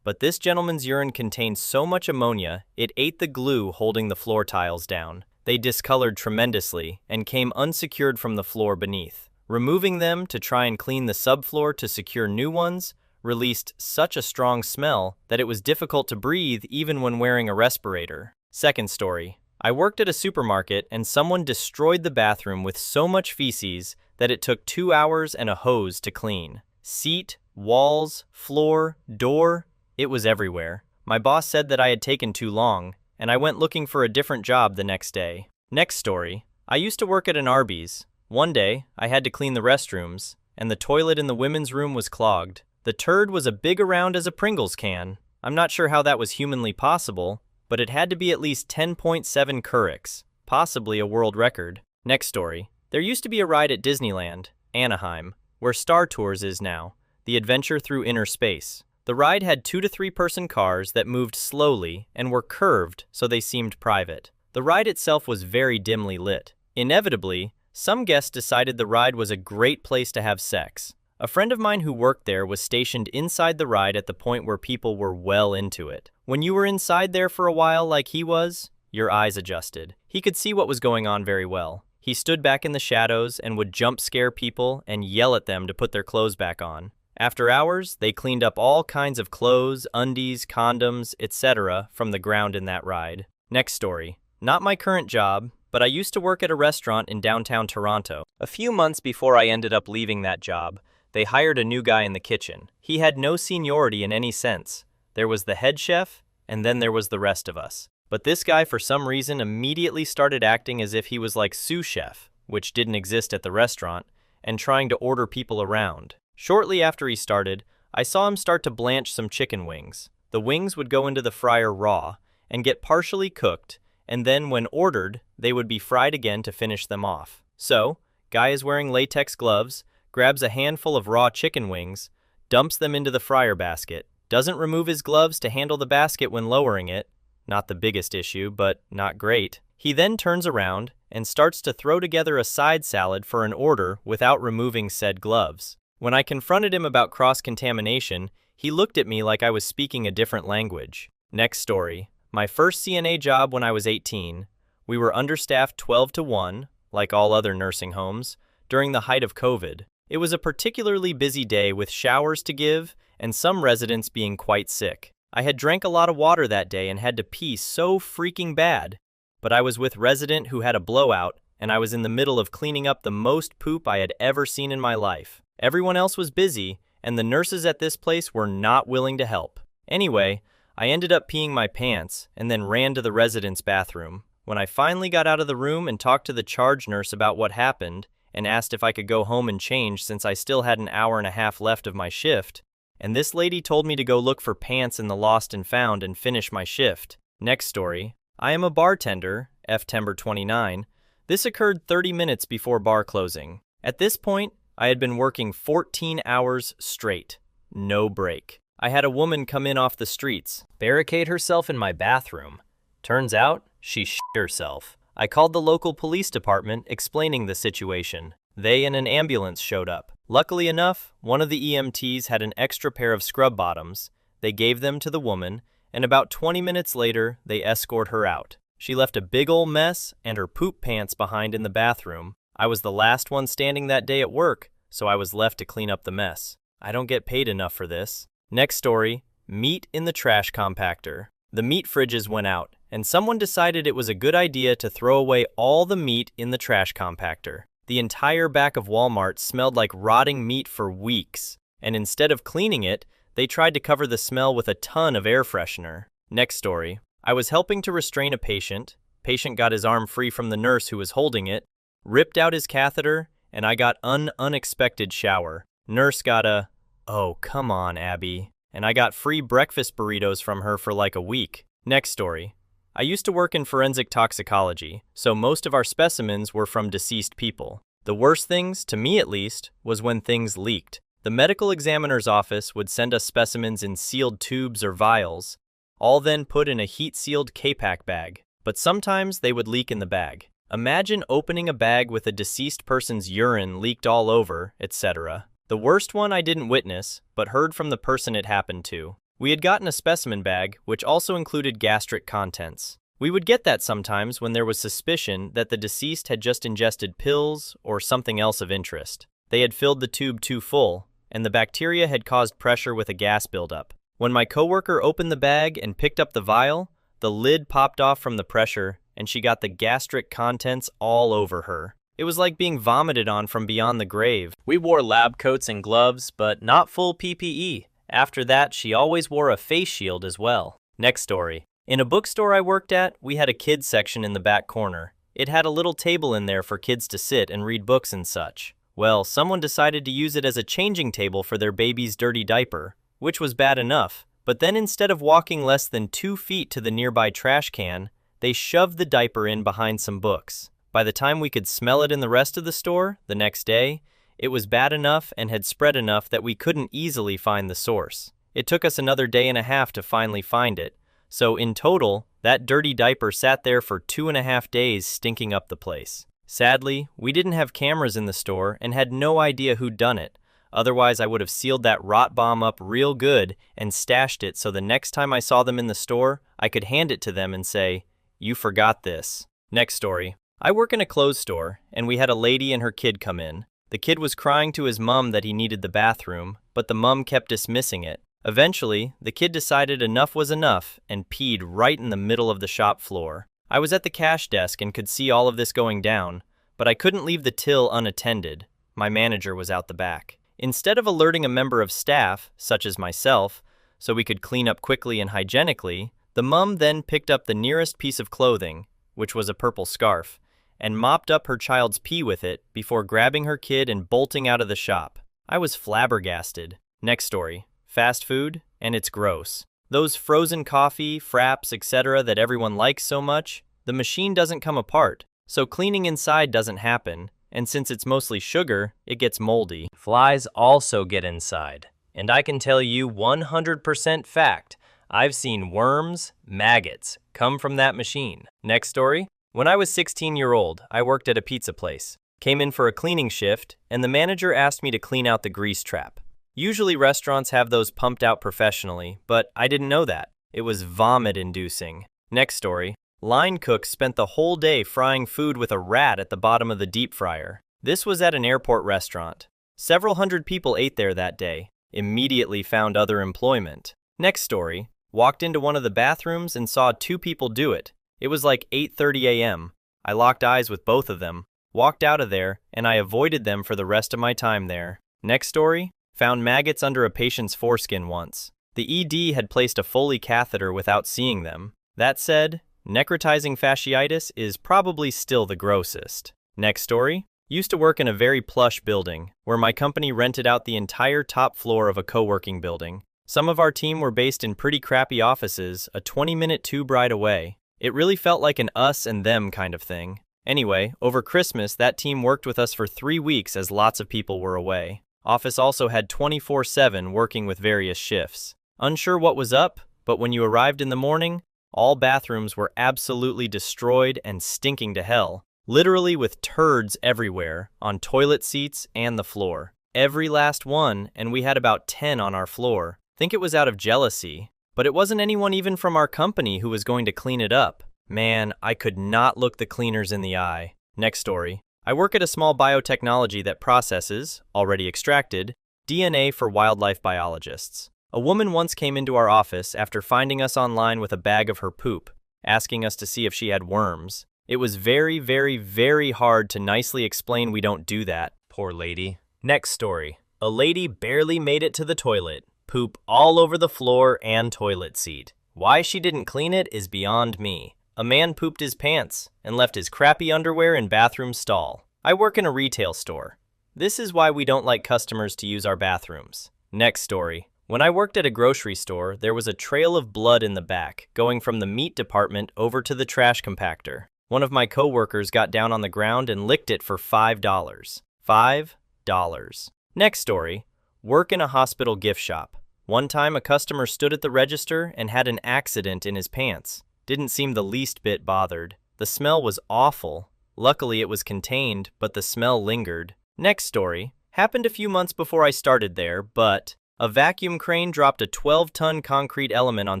But this gentleman's urine contained so much ammonia, it ate the glue holding the floor tiles down. They discolored tremendously and came unsecured from the floor beneath. Removing them to try and clean the subfloor to secure new ones released such a strong smell that it was difficult to breathe even when wearing a respirator. Second story. I worked at a supermarket and someone destroyed the bathroom with so much feces that it took 2 hours and a hose to clean. Seat, walls, floor, door, it was everywhere. My boss said that I had taken too long, and I went looking for a different job the next day. Next story. I used to work at an Arby's. One day, I had to clean the restrooms, and the toilet in the women's room was clogged. The turd was as big around as a Pringles can. I'm not sure how that was humanly possible, but it had to be at least 10.7 Courics, possibly a world record. Next story. There used to be a ride at Disneyland, Anaheim, where Star Tours is now, the adventure through inner space. The ride had 2 to 3 person cars that moved slowly and were curved so they seemed private. The ride itself was very dimly lit. Inevitably, some guests decided the ride was a great place to have sex. A friend of mine who worked there was stationed inside the ride at the point where people were well into it. When you were inside there for a while like he was, your eyes adjusted. He could see what was going on very well. He stood back in the shadows and would jump scare people and yell at them to put their clothes back on. After hours, they cleaned up all kinds of clothes, undies, condoms, etc. from the ground in that ride. Next story. Not my current job, but I used to work at a restaurant in downtown Toronto. A few months before I ended up leaving that job, they hired a new guy in the kitchen. He had no seniority in any sense. There was the head chef, and then there was the rest of us. But this guy, for some reason, immediately started acting as if he was like sous chef, which didn't exist at the restaurant, and trying to order people around. Shortly after he started, I saw him start to blanch some chicken wings. The wings would go into the fryer raw and get partially cooked, and then when ordered, they would be fried again to finish them off. So, guy is wearing latex gloves, grabs a handful of raw chicken wings, dumps them into the fryer basket, doesn't remove his gloves to handle the basket when lowering it. Not the biggest issue, but not great. He then turns around and starts to throw together a side salad for an order without removing said gloves. When I confronted him about cross-contamination, he looked at me like I was speaking a different language. Next story. My first CNA job when I was 18. We were understaffed 12 to 1, like all other nursing homes, during the height of COVID. It was a particularly busy day with showers to give and some residents being quite sick. I had drank a lot of water that day and had to pee so freaking bad, but I was with a resident who had a blowout and I was in the middle of cleaning up the most poop I had ever seen in my life. Everyone else was busy and the nurses at this place were not willing to help. Anyway, I ended up peeing my pants and then ran to the resident's bathroom. When I finally got out of the room and talked to the charge nurse about what happened and asked if I could go home and change since I still had an hour and a half left of my shift, and this lady told me to go look for pants in the lost and found and finish my shift. Next story. I am a bartender, Ftember 29. This occurred 30 minutes before bar closing. At this point, I had been working 14 hours straight. No break. I had a woman come in off the streets, barricade herself in my bathroom. Turns out, she shit herself. I called the local police department explaining the situation. They and an ambulance showed up. Luckily enough, one of the EMTs had an extra pair of scrub bottoms. They gave them to the woman, and about 20 minutes later, they escort her out. She left a big ol' mess and her poop pants behind in the bathroom. I was the last one standing that day at work, so I was left to clean up the mess. I don't get paid enough for this. Next story, meat in the trash compactor. The meat fridges went out, and someone decided it was a good idea to throw away all the meat in the trash compactor. The entire back of Walmart smelled like rotting meat for weeks, and instead of cleaning it, they tried to cover the smell with a ton of air freshener. Next story. I was helping to restrain a patient. Patient got his arm free from the nurse who was holding it, ripped out his catheter, and I got an unexpected shower. Nurse got a, "Oh, come on, Abby." And I got free breakfast burritos from her for like a week. Next story. I used to work in forensic toxicology, so most of our specimens were from deceased people. The worst things, to me at least, was when things leaked. The medical examiner's office would send us specimens in sealed tubes or vials, all then put in a heat-sealed K-Pack bag. But sometimes they would leak in the bag. Imagine opening a bag with a deceased person's urine leaked all over, etc. The worst one I didn't witness, but heard from the person it happened to. We had gotten a specimen bag, which also included gastric contents. We would get that sometimes when there was suspicion that the deceased had just ingested pills or something else of interest. They had filled the tube too full, and the bacteria had caused pressure with a gas buildup. When my coworker opened the bag and picked up the vial, the lid popped off from the pressure, and she got the gastric contents all over her. It was like being vomited on from beyond the grave. We wore lab coats and gloves, but not full PPE. After that, she always wore a face shield as well. Next story. In a bookstore I worked at, we had a kids section in the back corner. It had a little table in there for kids to sit and read books and such. Well, someone decided to use it as a changing table for their baby's dirty diaper, which was bad enough. But then instead of walking less than 2 feet to the nearby trash can, they shoved the diaper in behind some books. By the time we could smell it in the rest of the store, the next day, it was bad enough and had spread enough that we couldn't easily find the source. It took us another day and a half to finally find it, so in total, that dirty diaper sat there for 2.5 days stinking up the place. Sadly, we didn't have cameras in the store and had no idea who'd done it. Otherwise, I would have sealed that rot bomb up real good and stashed it so the next time I saw them in the store, I could hand it to them and say, "You forgot this." Next story. I work in a clothes store, and we had a lady and her kid come in. The kid was crying to his mom that he needed the bathroom, but the mom kept dismissing it. Eventually, the kid decided enough was enough and peed right in the middle of the shop floor. I was at the cash desk and could see all of this going down, but I couldn't leave the till unattended. My manager was out the back. Instead of alerting a member of staff, such as myself, so we could clean up quickly and hygienically, the mom then picked up the nearest piece of clothing, which was a purple scarf, and mopped up her child's pee with it before grabbing her kid and bolting out of the shop. I was flabbergasted. Next story. Fast food, and it's gross. Those frozen coffee, fraps, etc. that everyone likes so much, the machine doesn't come apart, so cleaning inside doesn't happen, and since it's mostly sugar, it gets moldy. Flies also get inside, and I can tell you 100% fact, I've seen worms, maggots, come from that machine. Next story. When I was 16-year-old, I worked at a pizza place. Came in for a cleaning shift, and the manager asked me to clean out the grease trap. Usually restaurants have those pumped out professionally, but I didn't know that. It was vomit-inducing. Next story. Line cooks spent the whole day frying food with a rat at the bottom of the deep fryer. This was at an airport restaurant. Several hundred people ate there that day. Immediately found other employment. Next story. Walked into one of the bathrooms and saw 2 people do it. It was like 8:30 a.m. I locked eyes with both of them, walked out of there, and I avoided them for the rest of my time there. Next story. Found maggots under a patient's foreskin once. The ED had placed a Foley catheter without seeing them. That said, necrotizing fasciitis is probably still the grossest. Next story. Used to work in a very plush building, where my company rented out the entire top floor of a co-working building. Some of our team were based in pretty crappy offices, a 20-minute tube ride away. It really felt like an us and them kind of thing. Anyway, over Christmas, that team worked with us for 3 weeks as lots of people were away. Office also had 24/7 working with various shifts. Unsure what was up, but when you arrived in the morning, all bathrooms were absolutely destroyed and stinking to hell, literally with turds everywhere, on toilet seats and the floor. Every last one, and we had about 10 on our floor. Think it was out of jealousy, but it wasn't anyone even from our company who was going to clean it up. Man, I could not look the cleaners in the eye. Next story. I work at a small biotechnology that processes, already extracted, DNA for wildlife biologists. A woman once came into our office after finding us online with a bag of her poop, asking us to see if she had worms. It was very, very, very hard to nicely explain we don't do that. Poor lady. Next story. A lady barely made it to the toilet. Poop all over the floor and toilet seat. Why she didn't clean it is beyond me. A man pooped his pants and left his crappy underwear in bathroom stall. I work in a retail store. This is why we don't like customers to use our bathrooms. Next story. When I worked at a grocery store, there was a trail of blood in the back, going from the meat department over to the trash compactor. One of my coworkers got down on the ground and licked it for $5. $5. Next story. Work in a hospital gift shop. One time a customer stood at the register and had an accident in his pants. Didn't seem the least bit bothered. The smell was awful. Luckily it was contained, but the smell lingered. Next story. Happened a few months before I started there, but a vacuum crane dropped a 12-ton concrete element on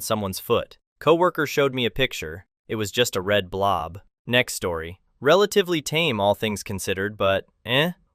someone's foot. Coworker showed me a picture. It was just a red blob. Next story. Relatively tame, all things considered, but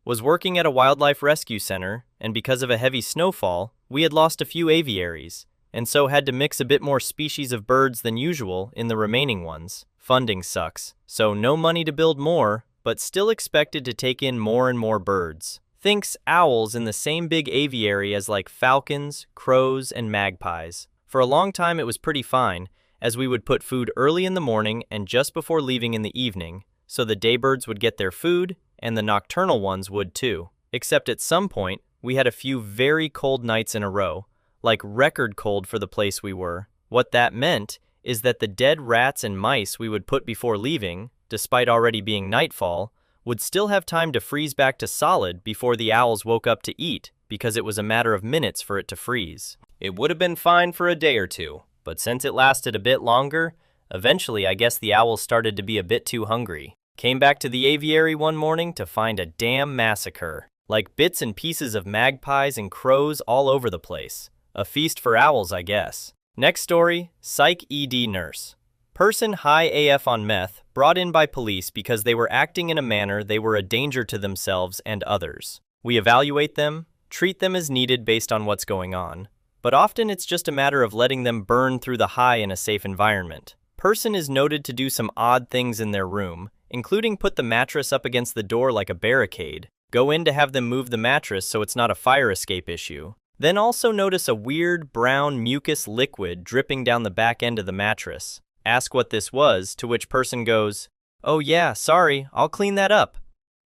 was working at a wildlife rescue center, and because of a heavy snowfall, we had lost a few aviaries, and so had to mix a bit more species of birds than usual in the remaining ones. Funding sucks, so no money to build more, but still expected to take in more and more birds. Thinks owls in the same big aviary as like falcons, crows, and magpies. For a long time it was pretty fine, as we would put food early in the morning and just before leaving in the evening, so the daybirds would get their food, and the nocturnal ones would too. Except at some point, we had a few very cold nights in a row, like record cold for the place we were. What that meant is that the dead rats and mice we would put before leaving, despite already being nightfall, would still have time to freeze back to solid before the owls woke up to eat, because it was a matter of minutes for it to freeze. It would have been fine for a day or two, but since it lasted a bit longer, eventually I guess the owls started to be a bit too hungry. Came back to the aviary one morning to find a damn massacre. Like bits and pieces of magpies and crows all over the place. A feast for owls, I guess. Next story, Psych ED nurse. Person high AF on meth, brought in by police because they were acting in a manner they were a danger to themselves and others. We evaluate them, treat them as needed based on what's going on, but often it's just a matter of letting them burn through the high in a safe environment. Person is noted to do some odd things in their room, including put the mattress up against the door like a barricade, go in to have them move the mattress so it's not a fire escape issue. Then also notice a weird brown mucus liquid dripping down the back end of the mattress. Ask what this was, to which person goes, "Oh yeah, sorry, I'll clean that up,"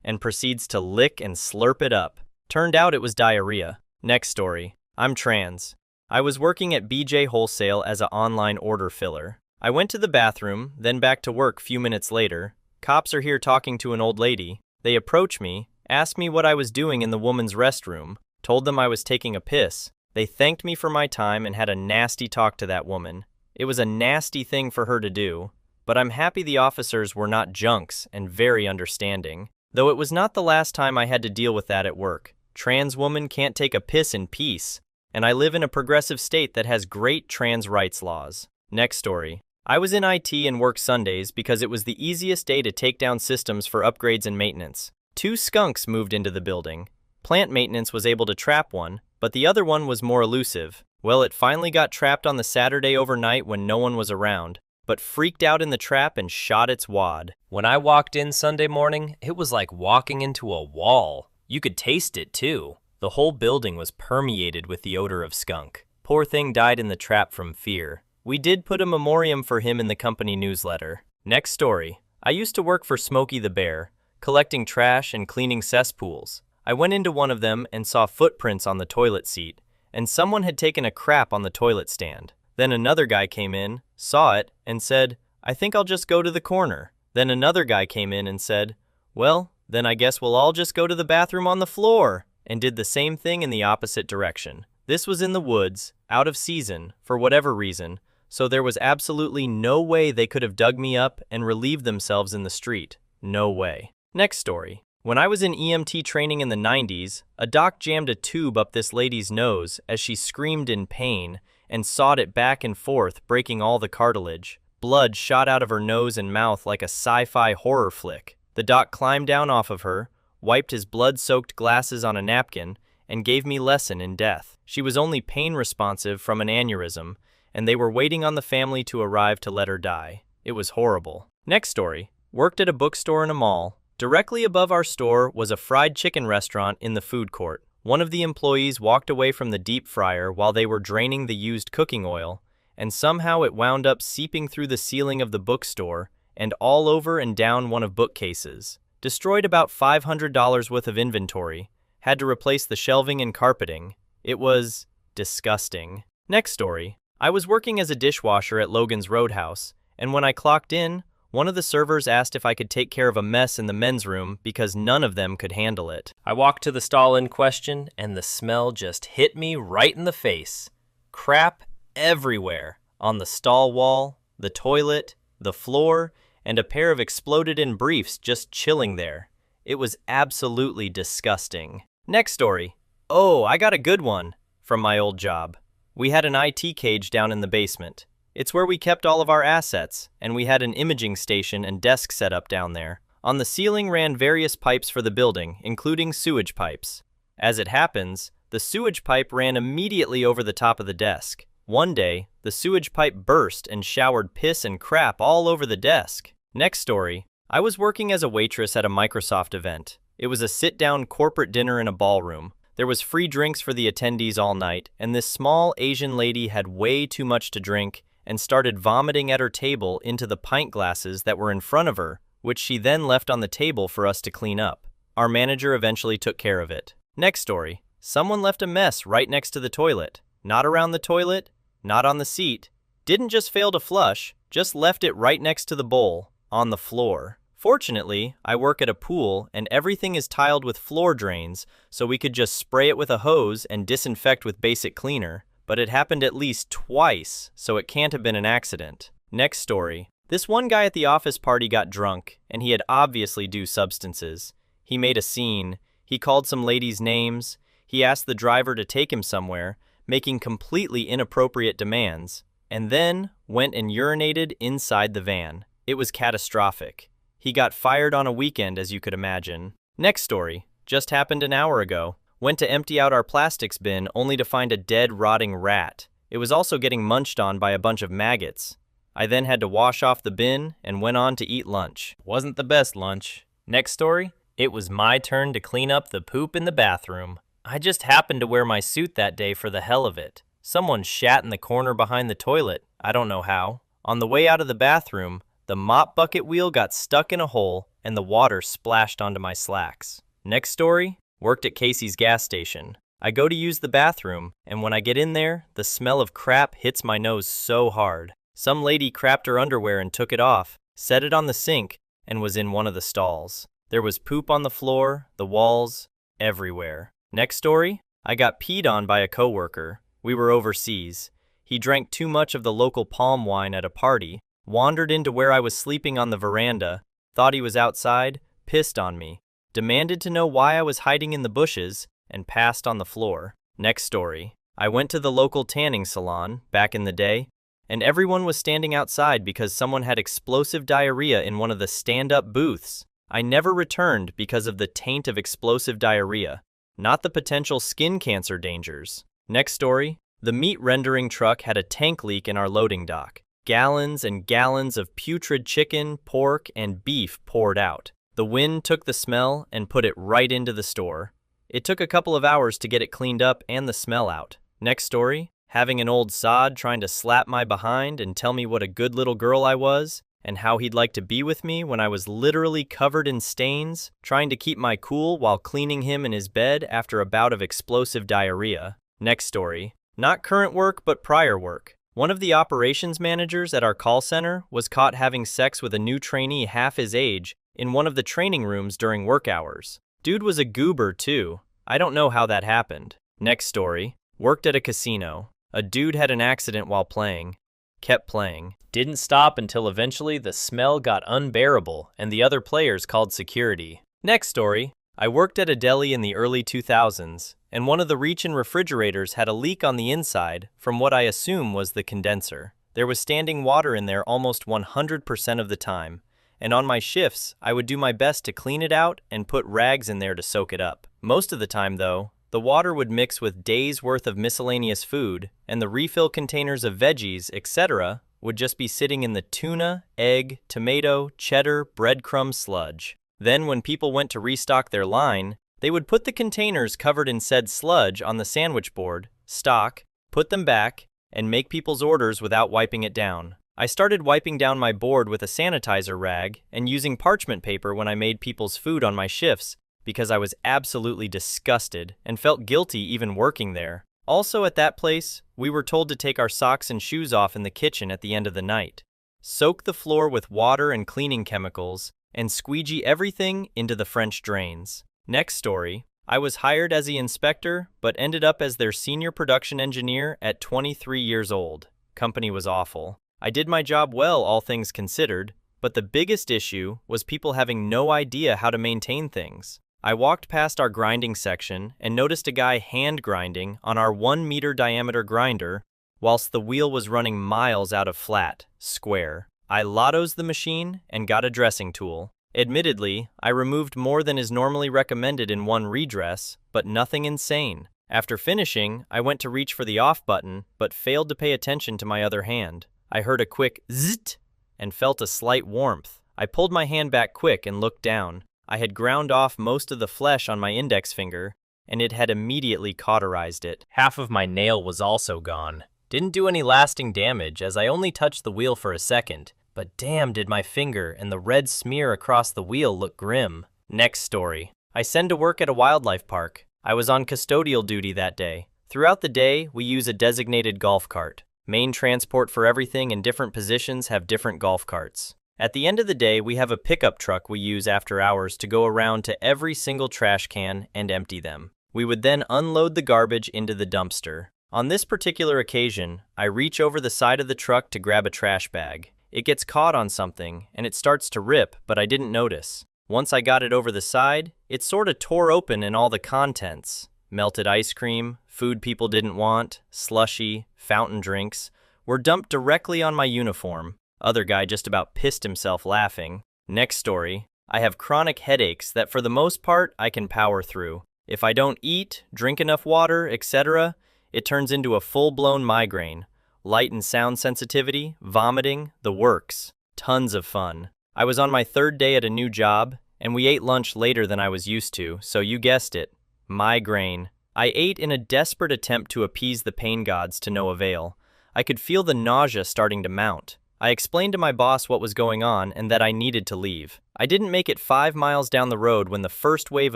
and proceeds to lick and slurp it up. Turned out it was diarrhea. Next story. I'm trans. I was working at BJ Wholesale as an online order filler. I went to the bathroom, then back to work few minutes later. Cops are here talking to an old lady. They approach me, asked me what I was doing in the woman's restroom, told them I was taking a piss. They thanked me for my time and had a nasty talk to that woman. It was a nasty thing for her to do, but I'm happy the officers were not junks and very understanding. Though it was not the last time I had to deal with that at work. Trans woman can't take a piss in peace, and I live in a progressive state that has great trans rights laws. Next story. I was in IT and worked Sundays because it was the easiest day to take down systems for upgrades and maintenance. 2 skunks moved into the building. Plant maintenance was able to trap one, but the other one was more elusive. Well, it finally got trapped on the Saturday overnight when no one was around, but freaked out in the trap and shot its wad. When I walked in Sunday morning, it was like walking into a wall. You could taste it too. The whole building was permeated with the odor of skunk. Poor thing died in the trap from fear. We did put a memoriam for him in the company newsletter. Next story. I used to work for Smokey the Bear, collecting trash and cleaning cesspools. I went into one of them and saw footprints on the toilet seat, and someone had taken a crap on the toilet stand. Then another guy came in, saw it, and said, "I think I'll just go to the corner." Then another guy came in and said, "Well, then I guess we'll all just go to the bathroom on the floor," and did the same thing in the opposite direction. This was in the woods, out of season, for whatever reason, so there was absolutely no way they could have dug me up and relieved themselves in the street. No way. Next story. When I was in EMT training in the 90s, a doc jammed a tube up this lady's nose as she screamed in pain and sawed it back and forth, breaking all the cartilage. Blood shot out of her nose and mouth like a sci-fi horror flick. The doc climbed down off of her, wiped his blood-soaked glasses on a napkin, and gave me lesson in death. She was only pain responsive from an aneurysm, and they were waiting on the family to arrive to let her die. It was horrible. Next story. Worked at a bookstore in a mall. Directly above our store was a fried chicken restaurant in the food court. One of the employees walked away from the deep fryer while they were draining the used cooking oil, and somehow it wound up seeping through the ceiling of the bookstore and all over and down one of bookcases. Destroyed about $500 worth of inventory. Had to replace the shelving and carpeting. It was disgusting. Next story. I was working as a dishwasher at Logan's Roadhouse, and when I clocked in, one of the servers asked if I could take care of a mess in the men's room because none of them could handle it. I walked to the stall in question, and the smell just hit me right in the face. Crap everywhere. On the stall wall, the toilet, the floor, and a pair of exploded-in briefs just chilling there. It was absolutely disgusting. Next story. Oh, I got a good one from my old job. We had an IT cage down in the basement. It's where we kept all of our assets, and we had an imaging station and desk set up down there. On the ceiling ran various pipes for the building, including sewage pipes. As it happens, the sewage pipe ran immediately over the top of the desk. One day, the sewage pipe burst and showered piss and crap all over the desk. Next story. I was working as a waitress at a Microsoft event. It was a sit-down corporate dinner in a ballroom. There was free drinks for the attendees all night, and this small Asian lady had way too much to drink and started vomiting at her table into the pint glasses that were in front of her, which she then left on the table for us to clean up. Our manager eventually took care of it. Next story. Someone left a mess right next to the toilet. Not around the toilet, not on the seat. Didn't just fail to flush, just left it right next to the bowl, on the floor. Fortunately, I work at a pool and everything is tiled with floor drains, so we could just spray it with a hose and disinfect with basic cleaner. but it happened at least twice, so it can't have been an accident. Next story. This one guy at the office party got drunk, and he had obviously do substances. He made a scene. He called some ladies' names. He asked the driver to take him somewhere, making completely inappropriate demands, and then went and urinated inside the van. It was catastrophic. He got fired on a weekend, as you could imagine. Next story. Just happened an hour ago. Went to empty out our plastics bin only to find a dead, rotting rat. It was also getting munched on by a bunch of maggots. I then had to wash off the bin and went on to eat lunch. Wasn't the best lunch. Next story. It was my turn to clean up the poop in the bathroom. I just happened to wear my suit that day for the hell of it. Someone shat in the corner behind the toilet. I don't know how. On the way out of the bathroom, the mop bucket wheel got stuck in a hole and the water splashed onto my slacks. Next story. Worked at Casey's gas station. I go to use the bathroom, and when I get in there, the smell of crap hits my nose so hard. Some lady crapped her underwear and took it off, set it on the sink, and was in one of the stalls. There was poop on the floor, the walls, everywhere. Next story. I got peed on by a coworker. We were overseas. He drank too much of the local palm wine at a party, wandered into where I was sleeping on the veranda, thought he was outside, pissed on me, demanded to know why I was hiding in the bushes, and passed on the floor. Next story. I went to the local tanning salon, back in the day, and everyone was standing outside because someone had explosive diarrhea in one of the stand-up booths. I never returned because of the taint of explosive diarrhea, not the potential skin cancer dangers. Next story. The meat rendering truck had a tank leak in our loading dock. Gallons and gallons of putrid chicken, pork, and beef poured out. The wind took the smell and put it right into the store. It took a couple of hours to get it cleaned up and the smell out. Next story. Having an old sod trying to slap my behind and tell me what a good little girl I was, and how he'd like to be with me when I was literally covered in stains, trying to keep my cool while cleaning him in his bed after a bout of explosive diarrhea. Next story. Not current work, but prior work. One of the operations managers at our call center was caught having sex with a new trainee half his age in one of the training rooms during work hours. Dude was a goober too. I don't know how that happened. Next story. Worked at a casino. A dude had an accident while playing. Kept playing. Didn't stop until eventually the smell got unbearable and the other players called security. Next story. I worked at a deli in the early 2000s, and one of the reach-in refrigerators had a leak on the inside from what I assume was the condenser. There was standing water in there almost 100% of the time, and on my shifts, I would do my best to clean it out and put rags in there to soak it up. Most of the time, though, the water would mix with days' worth of miscellaneous food, and the refill containers of veggies, etc., would just be sitting in the tuna, egg, tomato, cheddar, breadcrumb sludge. Then when people went to restock their line, they would put the containers covered in said sludge on the sandwich board, stock, put them back, and make people's orders without wiping it down. I started wiping down my board with a sanitizer rag and using parchment paper when I made people's food on my shifts because I was absolutely disgusted and felt guilty even working there. Also at that place, we were told to take our socks and shoes off in the kitchen at the end of the night, soak the floor with water and cleaning chemicals, and squeegee everything into the French drains. Next story. I was hired as the inspector, but ended up as their senior production engineer at 23 years old. Company was awful. I did my job well, all things considered, but the biggest issue was people having no idea how to maintain things. I walked past our grinding section and noticed a guy hand grinding on our 1-meter diameter grinder whilst the wheel was running miles out of flat, square. I lottos the machine and got a dressing tool. Admittedly, I removed more than is normally recommended in one redress, but nothing insane. After finishing, I went to reach for the off button, but failed to pay attention to my other hand. I heard a quick zzzt and felt a slight warmth. I pulled my hand back quick and looked down. I had ground off most of the flesh on my index finger, and it had immediately cauterized it. Half of my nail was also gone. Didn't do any lasting damage as I only touched the wheel for a second. But damn did my finger and the red smear across the wheel look grim. Next story. I send to work at a wildlife park. I was on custodial duty that day. Throughout the day, we use a designated golf cart. Main transport for everything in different positions have different golf carts. At the end of the day, we have a pickup truck we use after hours to go around to every single trash can and empty them. We would then unload the garbage into the dumpster. On this particular occasion, I reach over the side of the truck to grab a trash bag. It gets caught on something, and it starts to rip, but I didn't notice. Once I got it over the side, it sorta tore open and all the contents, melted ice cream, food people didn't want, slushy, fountain drinks, were dumped directly on my uniform. Other guy just about pissed himself laughing. Next story. I have chronic headaches that for the most part I can power through. If I don't eat, drink enough water, etc., it turns into a full-blown migraine. Light and sound sensitivity, vomiting, the works. Tons of fun. I was on my third day at a new job, and we ate lunch later than I was used to, so you guessed it. Migraine. I ate in a desperate attempt to appease the pain gods to no avail. I could feel the nausea starting to mount. I explained to my boss what was going on and that I needed to leave. I didn't make it 5 miles down the road when the first wave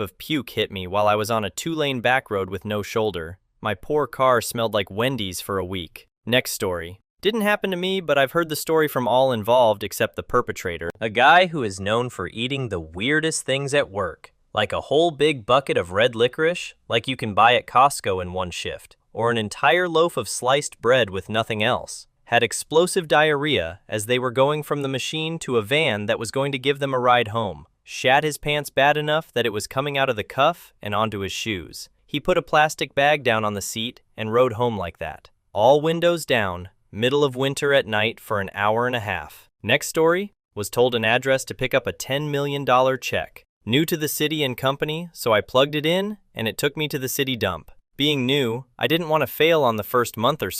of puke hit me while I was on a 2-lane back road with no shoulder. My poor car smelled like Wendy's for a week. Next story. Didn't happen to me, but I've heard the story from all involved except the perpetrator. A guy who is known for eating the weirdest things at work, like a whole big bucket of red licorice, like you can buy at Costco in one shift, or an entire loaf of sliced bread with nothing else. Had explosive diarrhea as they were going from the machine to a van that was going to give them a ride home. Shat his pants bad enough that it was coming out of the cuff and onto his shoes. He put a plastic bag down on the seat and rode home like that. All windows down, middle of winter at night for an hour and a half. Next story, was told an address to pick up a $10 million check. New to the city and company, so I plugged it in and it took me to the city dump. Being new, I didn't want to fail on the first month or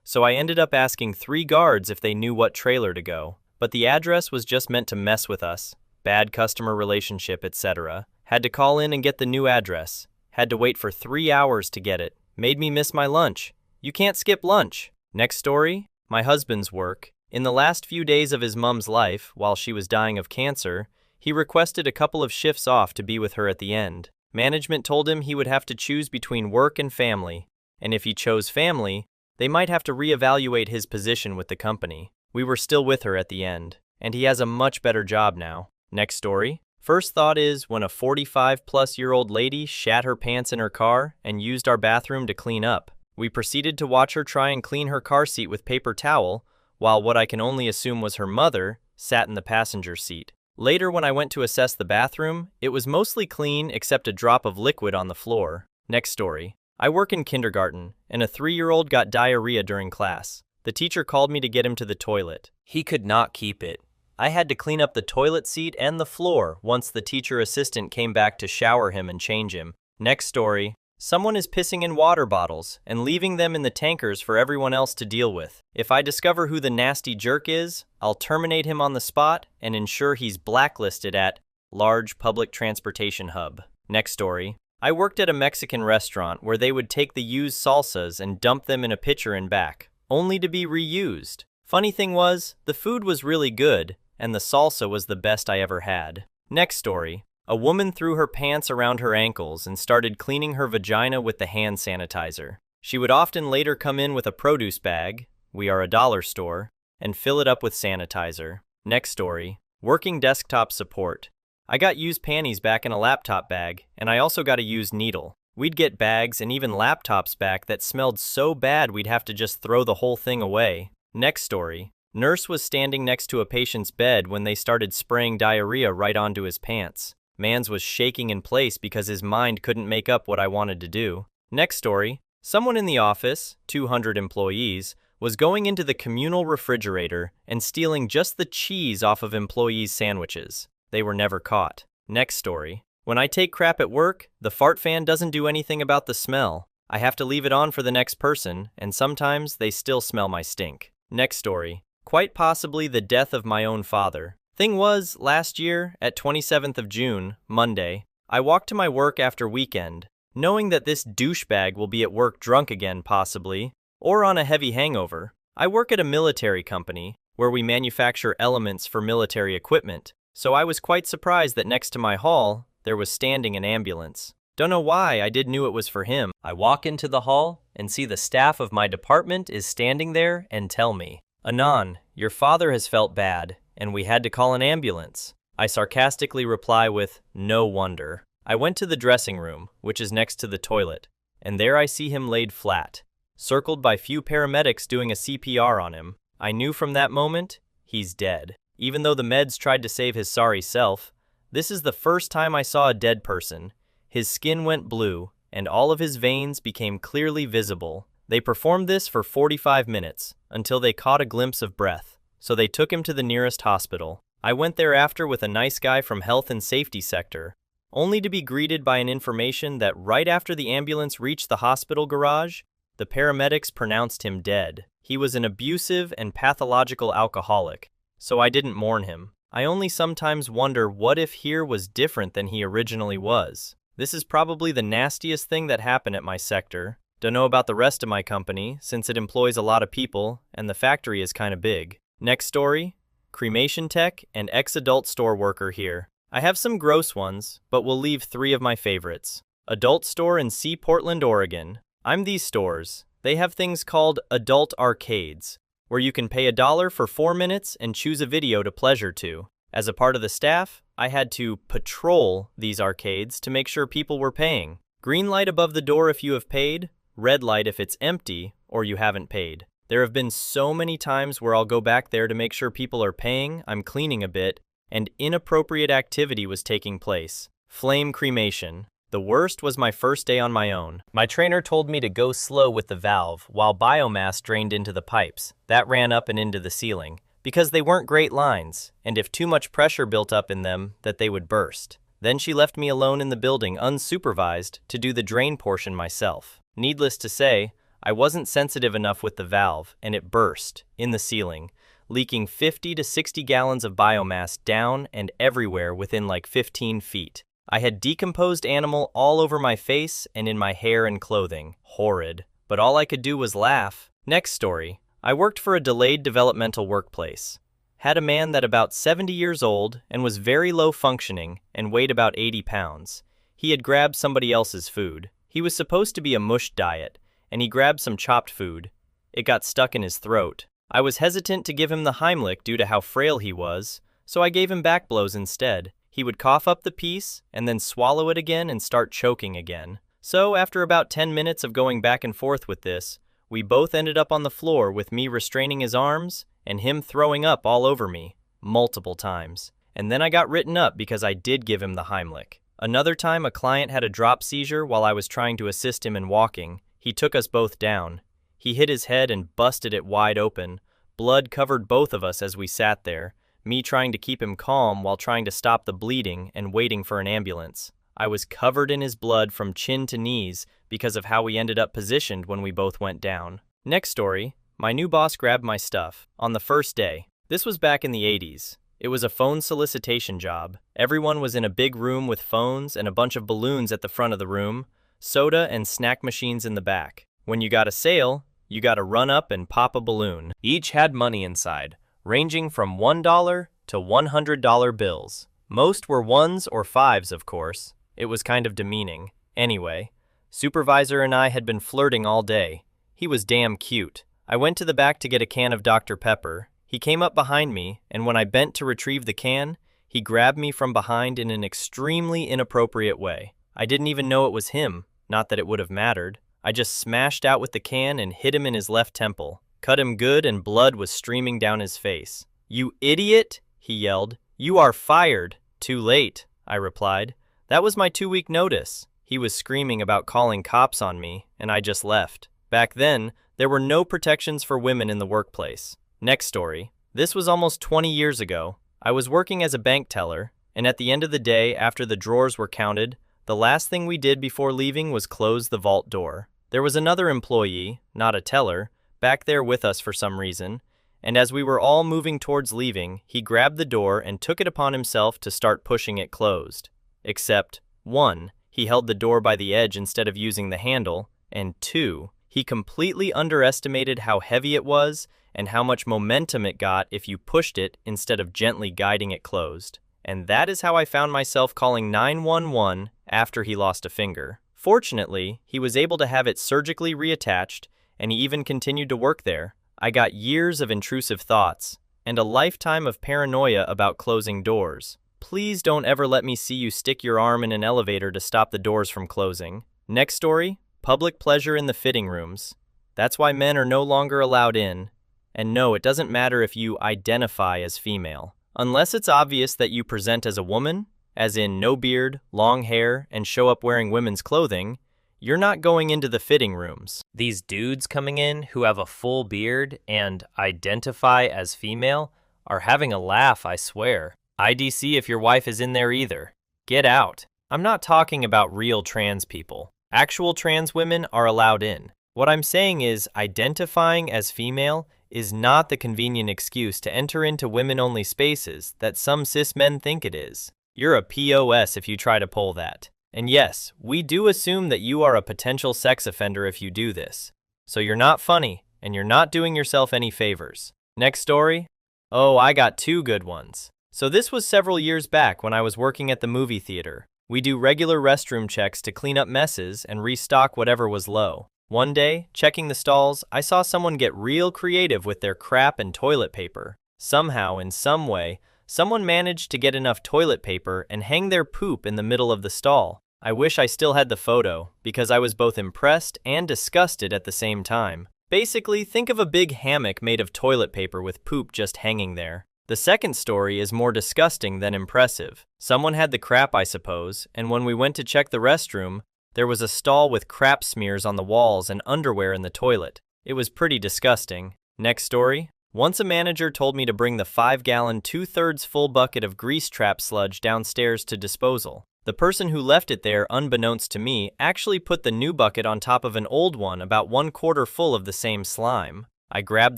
so I ended up asking 3 guards if they knew what trailer to go. But the address was just meant to mess with us. Bad customer relationship, etc. Had to call in and get the new address. Had to wait for 3 hours to get it. Made me miss my lunch. You can't skip lunch. Next story, my husband's work. In the last few days of his mom's life, while she was dying of cancer, he requested a couple of shifts off to be with her at the end. Management told him he would have to choose between work and family. And if he chose family, they might have to reevaluate his position with the company. We were still with her at the end, and he has a much better job now. Next story. First thought is when a 45-plus-year-old lady shat her pants in her car and used our bathroom to clean up. We proceeded to watch her try and clean her car seat with paper towel, while what I can only assume was her mother sat in the passenger seat. Later, when I went to assess the bathroom, it was mostly clean except a drop of liquid on the floor. Next story. I work in kindergarten, and a 3-year-old got diarrhea during class. The teacher called me to get him to the toilet. He could not keep it. I had to clean up the toilet seat and the floor once the teacher assistant came back to shower him and change him. Next story. Someone is pissing in water bottles and leaving them in the tankers for everyone else to deal with. If I discover who the nasty jerk is, I'll terminate him on the spot and ensure he's blacklisted at large public transportation hub. Next story. I worked at a Mexican restaurant where they would take the used salsas and dump them in a pitcher and back, only to be reused. Funny thing was, the food was really good, and the salsa was the best I ever had. Next story. A woman threw her pants around her ankles and started cleaning her vagina with the hand sanitizer. She would often later come in with a produce bag, we are a dollar store, and fill it up with sanitizer. Next story. Working desktop support. I got used panties back in a laptop bag, and I also got a used needle. We'd get bags and even laptops back that smelled so bad we'd have to just throw the whole thing away. Next story. Nurse was standing next to a patient's bed when they started spraying diarrhea right onto his pants. Mans was shaking in place because his mind couldn't make up what I wanted to do. Next story. Someone in the office, 200 employees, was going into the communal refrigerator and stealing just the cheese off of employees' sandwiches. They were never caught. Next story. When I take crap at work, the fart fan doesn't do anything about the smell. I have to leave it on for the next person, and sometimes they still smell my stink. Next story. Quite possibly the death of my own father. Thing was, last year, at 27th of June, Monday, I walked to my work after weekend, knowing that this douchebag will be at work drunk again possibly, or on a heavy hangover. I work at a military company, where we manufacture elements for military equipment. So I was quite surprised that next to my hall, there was standing an ambulance. Don't know why, I did knew it was for him. I walk into the hall and see the staff of my department is standing there and tell me, "Anon, your father has felt bad, and we had to call an ambulance." I sarcastically reply with, "No wonder." I went to the dressing room, which is next to the toilet, and there I see him laid flat. circled by few paramedics doing a CPR on him. I knew from that moment, he's dead. Even though the meds tried to save his sorry self, this is the first time I saw a dead person. His skin went blue, and all of his veins became clearly visible. They performed this for 45 minutes, until they caught a glimpse of breath. So they took him to the nearest hospital. I went there after with a nice guy from health and safety sector, only to be greeted by an information that right after the ambulance reached the hospital garage, the paramedics pronounced him dead. He was an abusive and pathological alcoholic, so I didn't mourn him. I only sometimes wonder what if here was different than he originally was. This is probably the nastiest thing that happened at my sector. Don't know about the rest of my company, since it employs a lot of people, and the factory is kinda big. Next story, cremation tech and ex-adult store worker here. I have some gross ones, but we'll leave 3 of my favorites. Adult store in C. Portland, Oregon. I'm these stores. They have things called adult arcades, where you can pay $1 for 4 minutes and choose a video to pleasure to. As a part of the staff, I had to patrol these arcades to make sure people were paying. Green light above the door if you have paid, red light if it's empty or you haven't paid. There have been so many times where I'll go back there to make sure people are paying, I'm cleaning a bit, and inappropriate activity was taking place. Flame cremation. The worst was my first day on my own. My trainer told me to go slow with the valve while biomass drained into the pipes. That ran up and into the ceiling, because they weren't great lines, and if too much pressure built up in them, that they would burst. Then she left me alone in the building unsupervised to do the drain portion myself. Needless to say, I wasn't sensitive enough with the valve, and it burst in the ceiling, leaking 50 to 60 gallons of biomass down and everywhere within like 15 feet. I had decomposed animal all over my face and in my hair and clothing. Horrid. But all I could do was laugh. Next story. I worked for a delayed developmental workplace. Had a man that about 70 years old and was very low functioning and weighed about 80 pounds. He had grabbed somebody else's food. He was supposed to be a mush diet, and he grabbed some chopped food. It got stuck in his throat. I was hesitant to give him the Heimlich due to how frail he was, so I gave him back blows instead. He would cough up the piece and then swallow it again and start choking again. So after about 10 minutes of going back and forth with this, we both ended up on the floor with me restraining his arms and him throwing up all over me, multiple times. And then I got written up because I did give him the Heimlich. Another time a client had a drop seizure while I was trying to assist him in walking. He took us both down. He hit his head and busted it wide open. Blood covered both of us as we sat there, me trying to keep him calm while trying to stop the bleeding and waiting for an ambulance. I was covered in his blood from chin to knees because of how we ended up positioned when we both went down. Next story, my new boss grabbed my stuff on the first day. This was back in the 80s. It was a phone solicitation job. Everyone was in a big room with phones and a bunch of balloons at the front of the room, soda and snack machines in the back. When you got a sale, you got to run up and pop a balloon. Each had money inside, ranging from $1 to $100 bills. Most were 1s or 5s, of course. It was kind of demeaning. Anyway, supervisor and I had been flirting all day. He was damn cute. I went to the back to get a can of Dr. Pepper. He came up behind me, and when I bent to retrieve the can, he grabbed me from behind in an extremely inappropriate way. I didn't even know it was him, not that it would have mattered. I just smashed out with the can and hit him in his left temple. Cut him good and blood was streaming down his face. "You idiot!" he yelled. "You are fired." "Too late," I replied. That was my 2-week notice. He was screaming about calling cops on me, and I just left. Back then, there were no protections for women in the workplace. Next story. This was almost 20 years ago. I was working as a bank teller, and at the end of the day, after the drawers were counted, the last thing we did before leaving was close the vault door. There was another employee, not a teller, back there with us for some reason, and as we were all moving towards leaving, he grabbed the door and took it upon himself to start pushing it closed. Except, 1, he held the door by the edge instead of using the handle, and 2, he completely underestimated how heavy it was and how much momentum it got if you pushed it instead of gently guiding it closed. And that is how I found myself calling 911 after he lost a finger. Fortunately, he was able to have it surgically reattached, and he even continued to work there. I got years of intrusive thoughts, and a lifetime of paranoia about closing doors. Please don't ever let me see you stick your arm in an elevator to stop the doors from closing. Next story, public pleasure in the fitting rooms. That's why men are no longer allowed in. And no, it doesn't matter if you identify as female. Unless it's obvious that you present as a woman, as in no beard, long hair, and show up wearing women's clothing, you're not going into the fitting rooms. These dudes coming in who have a full beard and identify as female are having a laugh, I swear. IDC if your wife is in there either. Get out. I'm not talking about real trans people. Actual trans women are allowed in. What I'm saying is identifying as female is not the convenient excuse to enter into women-only spaces that some cis men think it is. You're a POS if you try to pull that. And yes, we do assume that you are a potential sex offender if you do this. So you're not funny, and you're not doing yourself any favors. Next story? Oh, I got two good ones. So this was several years back when I was working at the movie theater. We do regular restroom checks to clean up messes and restock whatever was low. One day, checking the stalls, I saw someone get real creative with their crap and toilet paper. Somehow, in some way, someone managed to get enough toilet paper and hang their poop in the middle of the stall. I wish I still had the photo, because I was both impressed and disgusted at the same time. Basically, think of a big hammock made of toilet paper with poop just hanging there. The second story is more disgusting than impressive. Someone had the crap, I suppose, and when we went to check the restroom, there was a stall with crap smears on the walls and underwear in the toilet. It was pretty disgusting. Next story. Once a manager told me to bring the 5-gallon, 2/3 full bucket of grease trap sludge downstairs to disposal. The person who left it there, unbeknownst to me, actually put the new bucket on top of an old one about 1/4 full of the same slime. I grabbed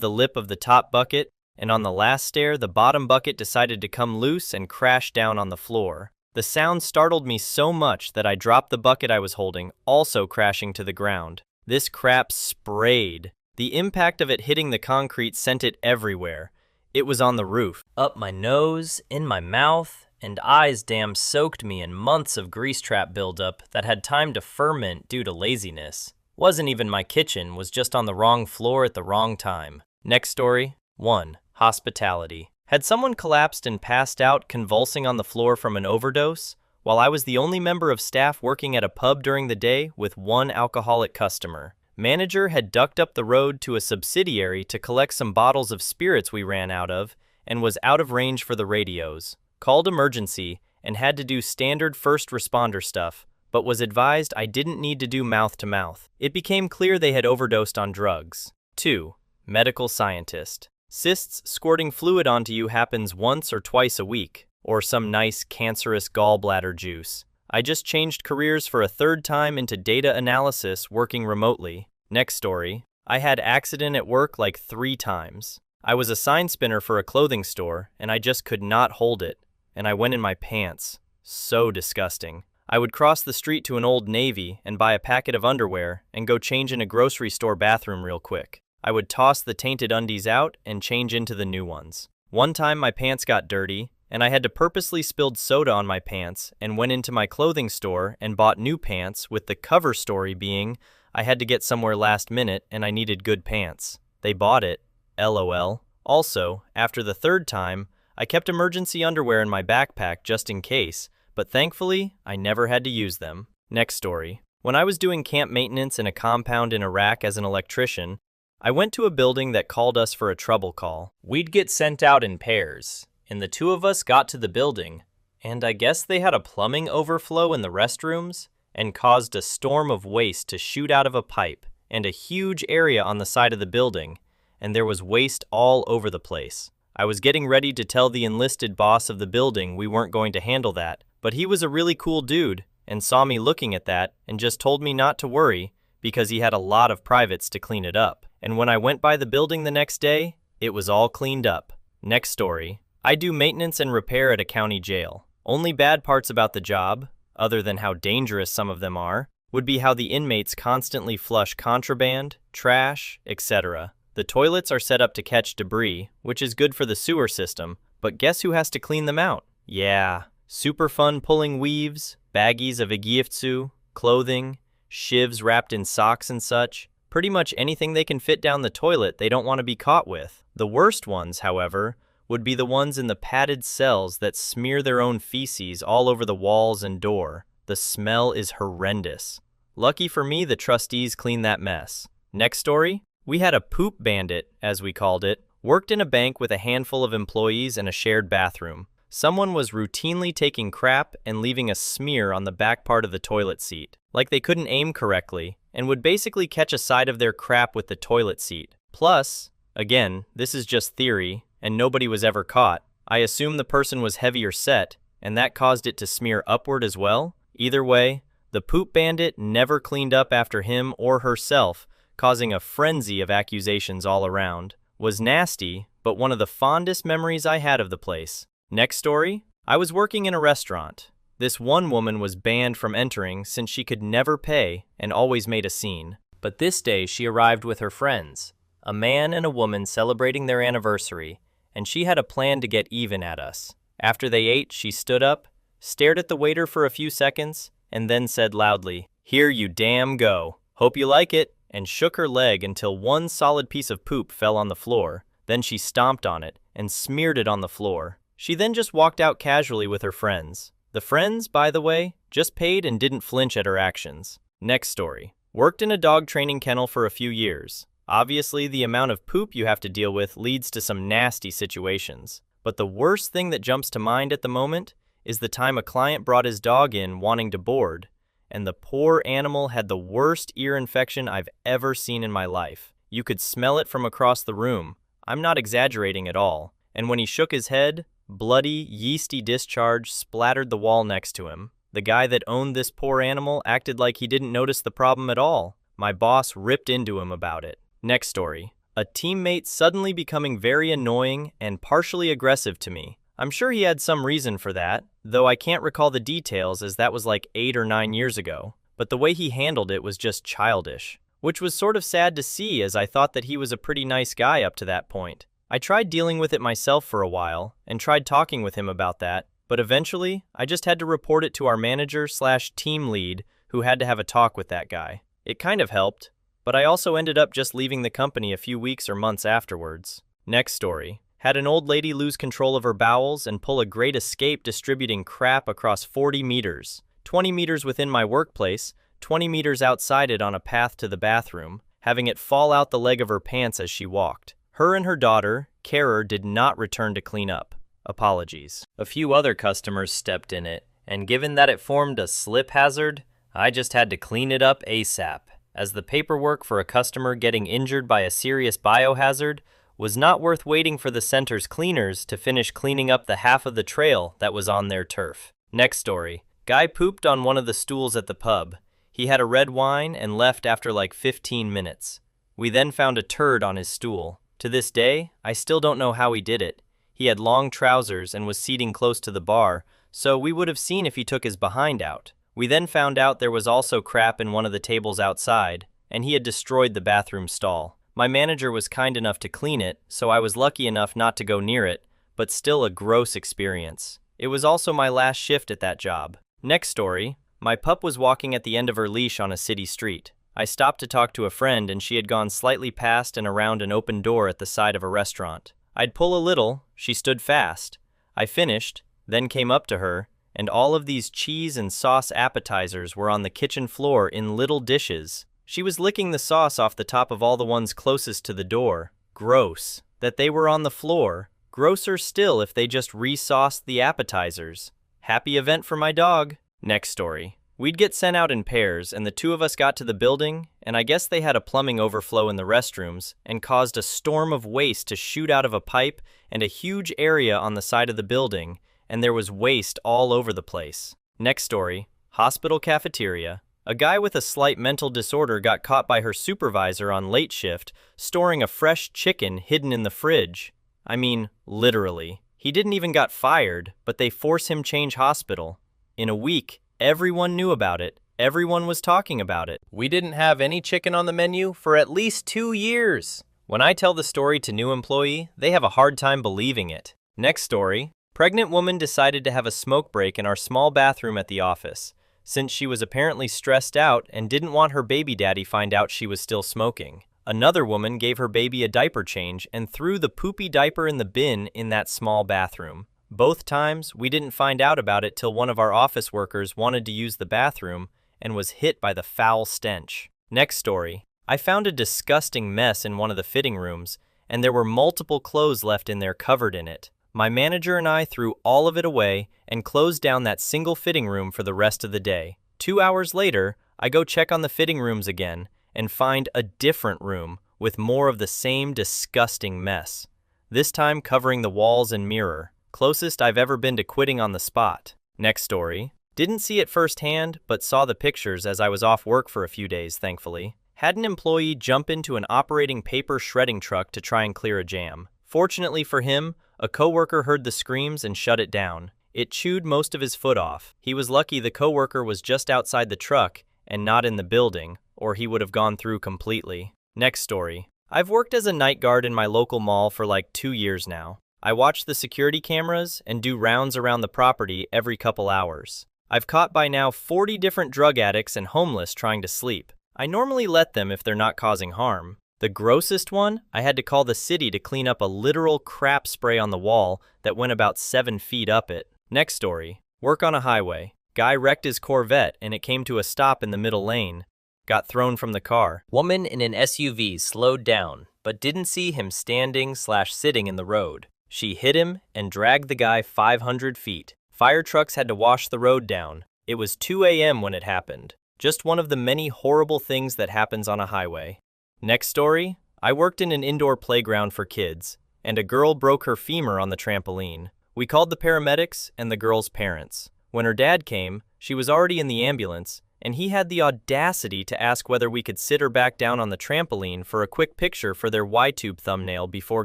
the lip of the top bucket, and on the last stair, the bottom bucket decided to come loose and crash down on the floor. The sound startled me so much that I dropped the bucket I was holding, also crashing to the ground. This crap sprayed. The impact of it hitting the concrete sent it everywhere. It was on the roof, up my nose, in my mouth, and eyes damn soaked me in months of grease trap buildup that had time to ferment due to laziness. Wasn't even my kitchen, was just on the wrong floor at the wrong time. Next story. 1. Hospitality. Had someone collapsed and passed out, convulsing on the floor from an overdose, while I was the only member of staff working at a pub during the day with one alcoholic customer. Manager had ducked up the road to a subsidiary to collect some bottles of spirits we ran out of and was out of range for the radios. Called emergency and had to do standard first responder stuff, but was advised I didn't need to do mouth-to-mouth. It became clear they had overdosed on drugs. 2. Medical scientist. Cysts squirting fluid onto you happens once or twice a week, or some nice cancerous gallbladder juice. I just changed careers for a third time into data analysis working remotely. Next story. I had accident at work like 3 times. I was a sign spinner for a clothing store, and I just could not hold it, and I went in my pants. So disgusting. I would cross the street to an Old Navy and buy a packet of underwear and go change in a grocery store bathroom real quick. I would toss the tainted undies out and change into the new ones. One time my pants got dirty, and I had to purposely spill soda on my pants and went into my clothing store and bought new pants, with the cover story being I had to get somewhere last minute and I needed good pants. They bought it. LOL. Also, after the third time, I kept emergency underwear in my backpack just in case, but thankfully, I never had to use them. Next story. When I was doing camp maintenance in a compound in Iraq as an electrician, I went to a building that called us for a trouble call. We'd get sent out in pairs, and the 2 of us got to the building, and I guess they had a plumbing overflow in the restrooms and caused a storm of waste to shoot out of a pipe and a huge area on the side of the building, and there was waste all over the place. I was getting ready to tell the enlisted boss of the building we weren't going to handle that, but he was a really cool dude and saw me looking at that and just told me not to worry because he had a lot of privates to clean it up. And when I went by the building the next day, it was all cleaned up. Next story. I do maintenance and repair at a county jail. Only bad parts about the job, other than how dangerous some of them are, would be how the inmates constantly flush contraband, trash, etc. The toilets are set up to catch debris, which is good for the sewer system, but guess who has to clean them out? Yeah, super fun pulling weaves, baggies of igiftsu, clothing, shivs wrapped in socks and such. Pretty much anything they can fit down the toilet they don't want to be caught with. The worst ones, however, would be the ones in the padded cells that smear their own feces all over the walls and door. The smell is horrendous. Lucky for me, the trustees clean that mess. Next story. We had a poop bandit, as we called it, worked in a bank with a handful of employees and a shared bathroom. Someone was routinely taking crap and leaving a smear on the back part of the toilet seat, like they couldn't aim correctly, and would basically catch a side of their crap with the toilet seat. Plus, again, this is just theory, and nobody was ever caught. I assume the person was heavier set, and that caused it to smear upward as well. Either way, the poop bandit never cleaned up after him or herself, causing a frenzy of accusations all around. Was nasty, but one of the fondest memories I had of the place. Next story, I was working in a restaurant. This one woman was banned from entering since she could never pay and always made a scene. But this day she arrived with her friends, a man and a woman celebrating their anniversary, and she had a plan to get even at us. After they ate, she stood up, stared at the waiter for a few seconds, and then said loudly, "Here you damn go. Hope you like it," and shook her leg until one solid piece of poop fell on the floor. Then she stomped on it and smeared it on the floor. She then just walked out casually with her friends. The friends, by the way, just paid and didn't flinch at her actions. Next story. Worked in a dog training kennel for a few years. Obviously, the amount of poop you have to deal with leads to some nasty situations. But the worst thing that jumps to mind at the moment is the time a client brought his dog in wanting to board, and the poor animal had the worst ear infection I've ever seen in my life. You could smell it from across the room. I'm not exaggerating at all. And when he shook his head, bloody, yeasty discharge splattered the wall next to him. The guy that owned this poor animal acted like he didn't notice the problem at all. My boss ripped into him about it. Next story. A teammate suddenly becoming very annoying and partially aggressive to me. I'm sure he had some reason for that, though I can't recall the details as that was like 8 or 9 years ago. But the way he handled it was just childish, which was sort of sad to see as I thought that he was a pretty nice guy up to that point. I tried dealing with it myself for a while and tried talking with him about that, but eventually I just had to report it to our manager/team lead who had to have a talk with that guy. It kind of helped, but I also ended up just leaving the company a few weeks or months afterwards. Next story. Had an old lady lose control of her bowels and pull a great escape distributing crap across 40 meters. 20 meters within my workplace, 20 meters outside it on a path to the bathroom, having it fall out the leg of her pants as she walked. Her and her daughter, carer, did not return to clean up. Apologies. A few other customers stepped in it, and given that it formed a slip hazard, I just had to clean it up ASAP, as the paperwork for a customer getting injured by a serious biohazard was not worth waiting for the center's cleaners to finish cleaning up the half of the trail that was on their turf. Next story. Guy pooped on one of the stools at the pub. He had a red wine and left after like 15 minutes. We then found a turd on his stool. To this day, I still don't know how he did it. He had long trousers and was seating close to the bar, so we would have seen if he took his behind out. We then found out there was also crap in one of the tables outside, and he had destroyed the bathroom stall. My manager was kind enough to clean it, so I was lucky enough not to go near it, but still a gross experience. It was also my last shift at that job. Next story. My pup was walking at the end of her leash on a city street. I stopped to talk to a friend and she had gone slightly past and around an open door at the side of a restaurant. I'd pull a little, she stood fast. I finished, then came up to her, and all of these cheese and sauce appetizers were on the kitchen floor in little dishes. She was licking the sauce off the top of all the ones closest to the door. Gross. That they were on the floor. Grosser still if they just re-sauced the appetizers. Happy event for my dog. Next story. We'd get sent out in pairs, and the two of us got to the building, and I guess they had a plumbing overflow in the restrooms, and caused a storm of waste to shoot out of a pipe and a huge area on the side of the building, and there was waste all over the place. Next story. Hospital cafeteria. A guy with a slight mental disorder got caught by her supervisor on late shift, storing a fresh chicken hidden in the fridge. I mean, literally. He didn't even got fired, but they force him change hospital. In a week, everyone knew about it. Everyone was talking about it. We didn't have any chicken on the menu for at least 2 years. When I tell the story to new employee, they have a hard time believing it. Next story. Pregnant woman decided to have a smoke break in our small bathroom at the office, since she was apparently stressed out and didn't want her baby daddy find out she was still smoking. Another woman gave her baby a diaper change and threw the poopy diaper in the bin in that small bathroom. Both times, we didn't find out about it till one of our office workers wanted to use the bathroom and was hit by the foul stench. Next story. I found a disgusting mess in one of the fitting rooms, and there were multiple clothes left in there covered in it. My manager and I threw all of it away and closed down that single fitting room for the rest of the day. 2 hours later, I go check on the fitting rooms again and find a different room with more of the same disgusting mess, this time covering the walls and mirror. Closest I've ever been to quitting on the spot. Next story. Didn't see it firsthand, but saw the pictures as I was off work for a few days, thankfully. Had an employee jump into an operating paper shredding truck to try and clear a jam. Fortunately for him, a coworker heard the screams and shut it down. It chewed most of his foot off. He was lucky the coworker was just outside the truck and not in the building, or he would have gone through completely. Next story. I've worked as a night guard in my local mall for like 2 years now. I watch the security cameras and do rounds around the property every couple hours. I've caught by now 40 different drug addicts and homeless trying to sleep. I normally let them if they're not causing harm. The grossest one, I had to call the city to clean up a literal crap spray on the wall that went about 7 feet up it. Next story. Work on a highway. Guy wrecked his Corvette and it came to a stop in the middle lane. Got thrown from the car. Woman in an SUV slowed down, but didn't see him standing/sitting in the road. She hit him and dragged the guy 500 feet. Fire trucks had to wash the road down. It was 2 a.m. when it happened. Just one of the many horrible things that happens on a highway. Next story. I worked in an indoor playground for kids, and a girl broke her femur on the trampoline. We called the paramedics and the girl's parents. When her dad came, she was already in the ambulance, and he had the audacity to ask whether we could sit her back down on the trampoline for a quick picture for their YTube thumbnail before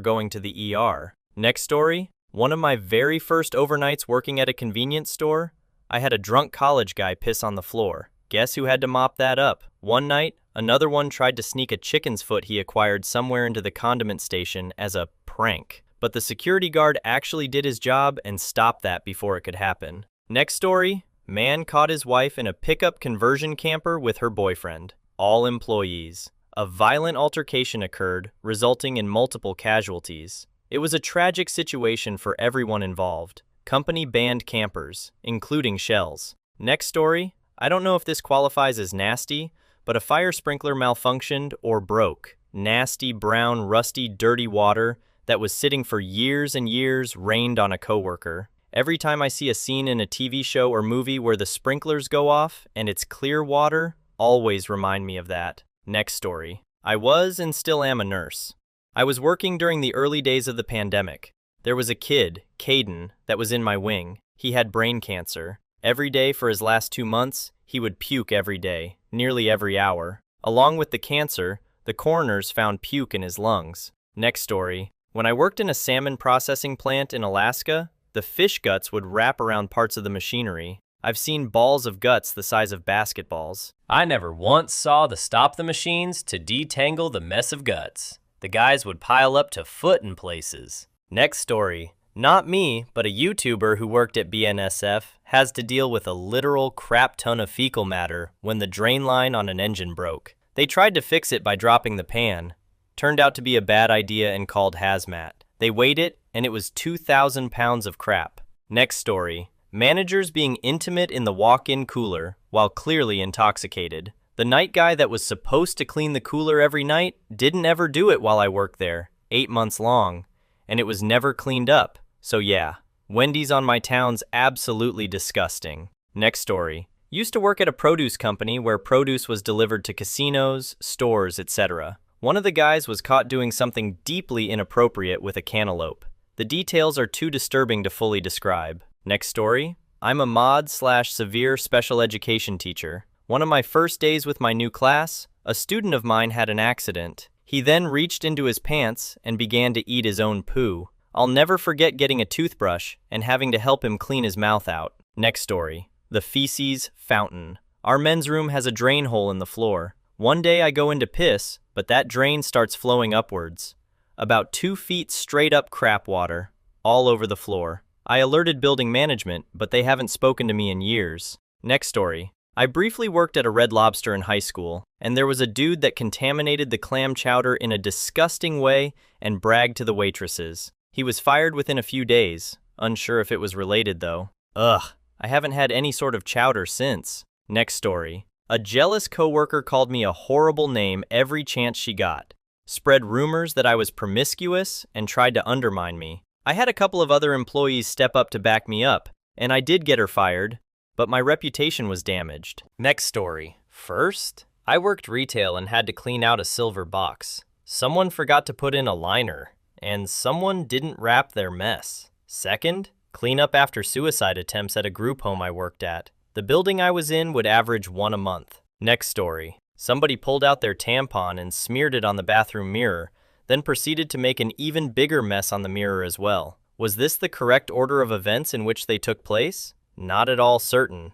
going to the ER. Next story. One of my very first overnights working at a convenience store, I had a drunk college guy piss on the floor. Guess who had to mop that up? One night, another one tried to sneak a chicken's foot he acquired somewhere into the condiment station as a prank. But the security guard actually did his job and stopped that before it could happen. Next story. Man caught his wife in a pickup conversion camper with her boyfriend. All employees. A violent altercation occurred, resulting in multiple casualties. It was a tragic situation for everyone involved. Company banned campers, including shells. Next story. I don't know if this qualifies as nasty, but a fire sprinkler malfunctioned or broke. Nasty, brown, rusty, dirty water that was sitting for years and years rained on a coworker. Every time I see a scene in a TV show or movie where the sprinklers go off and it's clear water, always remind me of that. Next story. I was and still am a nurse. I was working during the early days of the pandemic. There was a kid, Caden, that was in my wing. He had brain cancer. Every day for his last 2 months, he would puke every day, nearly every hour. Along with the cancer, the coroners found puke in his lungs. Next story. When I worked in a salmon processing plant in Alaska, the fish guts would wrap around parts of the machinery. I've seen balls of guts the size of basketballs. I never once saw the stop the machines to detangle the mess of guts. The guys would pile up to foot in places. Next story. Not me, but a YouTuber who worked at BNSF has to deal with a literal crap ton of fecal matter when the drain line on an engine broke. They tried to fix it by dropping the pan. Turned out to be a bad idea and called hazmat. They weighed it, and it was 2,000 pounds of crap. Next story. Managers being intimate in the walk-in cooler while clearly intoxicated. The night guy that was supposed to clean the cooler every night didn't ever do it while I worked there, 8 months long, and it was never cleaned up. So yeah, Wendy's on my town's absolutely disgusting. Next story. Used to work at a produce company where produce was delivered to casinos, stores, etc. One of the guys was caught doing something deeply inappropriate with a cantaloupe. The details are too disturbing to fully describe. Next story. I'm a mod/severe special education teacher. One of my first days with my new class, a student of mine had an accident. He then reached into his pants and began to eat his own poo. I'll never forget getting a toothbrush and having to help him clean his mouth out. Next story. The feces fountain. Our men's room has a drain hole in the floor. One day I go in to piss, but that drain starts flowing upwards. About 2 feet straight up crap water, all over the floor. I alerted building management, but they haven't spoken to me in years. Next story. I briefly worked at a Red Lobster in high school, and there was a dude that contaminated the clam chowder in a disgusting way and bragged to the waitresses. He was fired within a few days, unsure if it was related though. Ugh, I haven't had any sort of chowder since. Next story. A jealous coworker called me a horrible name every chance she got, spread rumors that I was promiscuous, and tried to undermine me. I had a couple of other employees step up to back me up, and I did get her fired, but my reputation was damaged. Next story. First, I worked retail and had to clean out a silver box. Someone forgot to put in a liner, and someone didn't wrap their mess. Second, clean up after suicide attempts at a group home I worked at. The building I was in would average one a month. Next story. Somebody pulled out their tampon and smeared it on the bathroom mirror, then proceeded to make an even bigger mess on the mirror as well. Was this the correct order of events in which they took place? Not at all certain,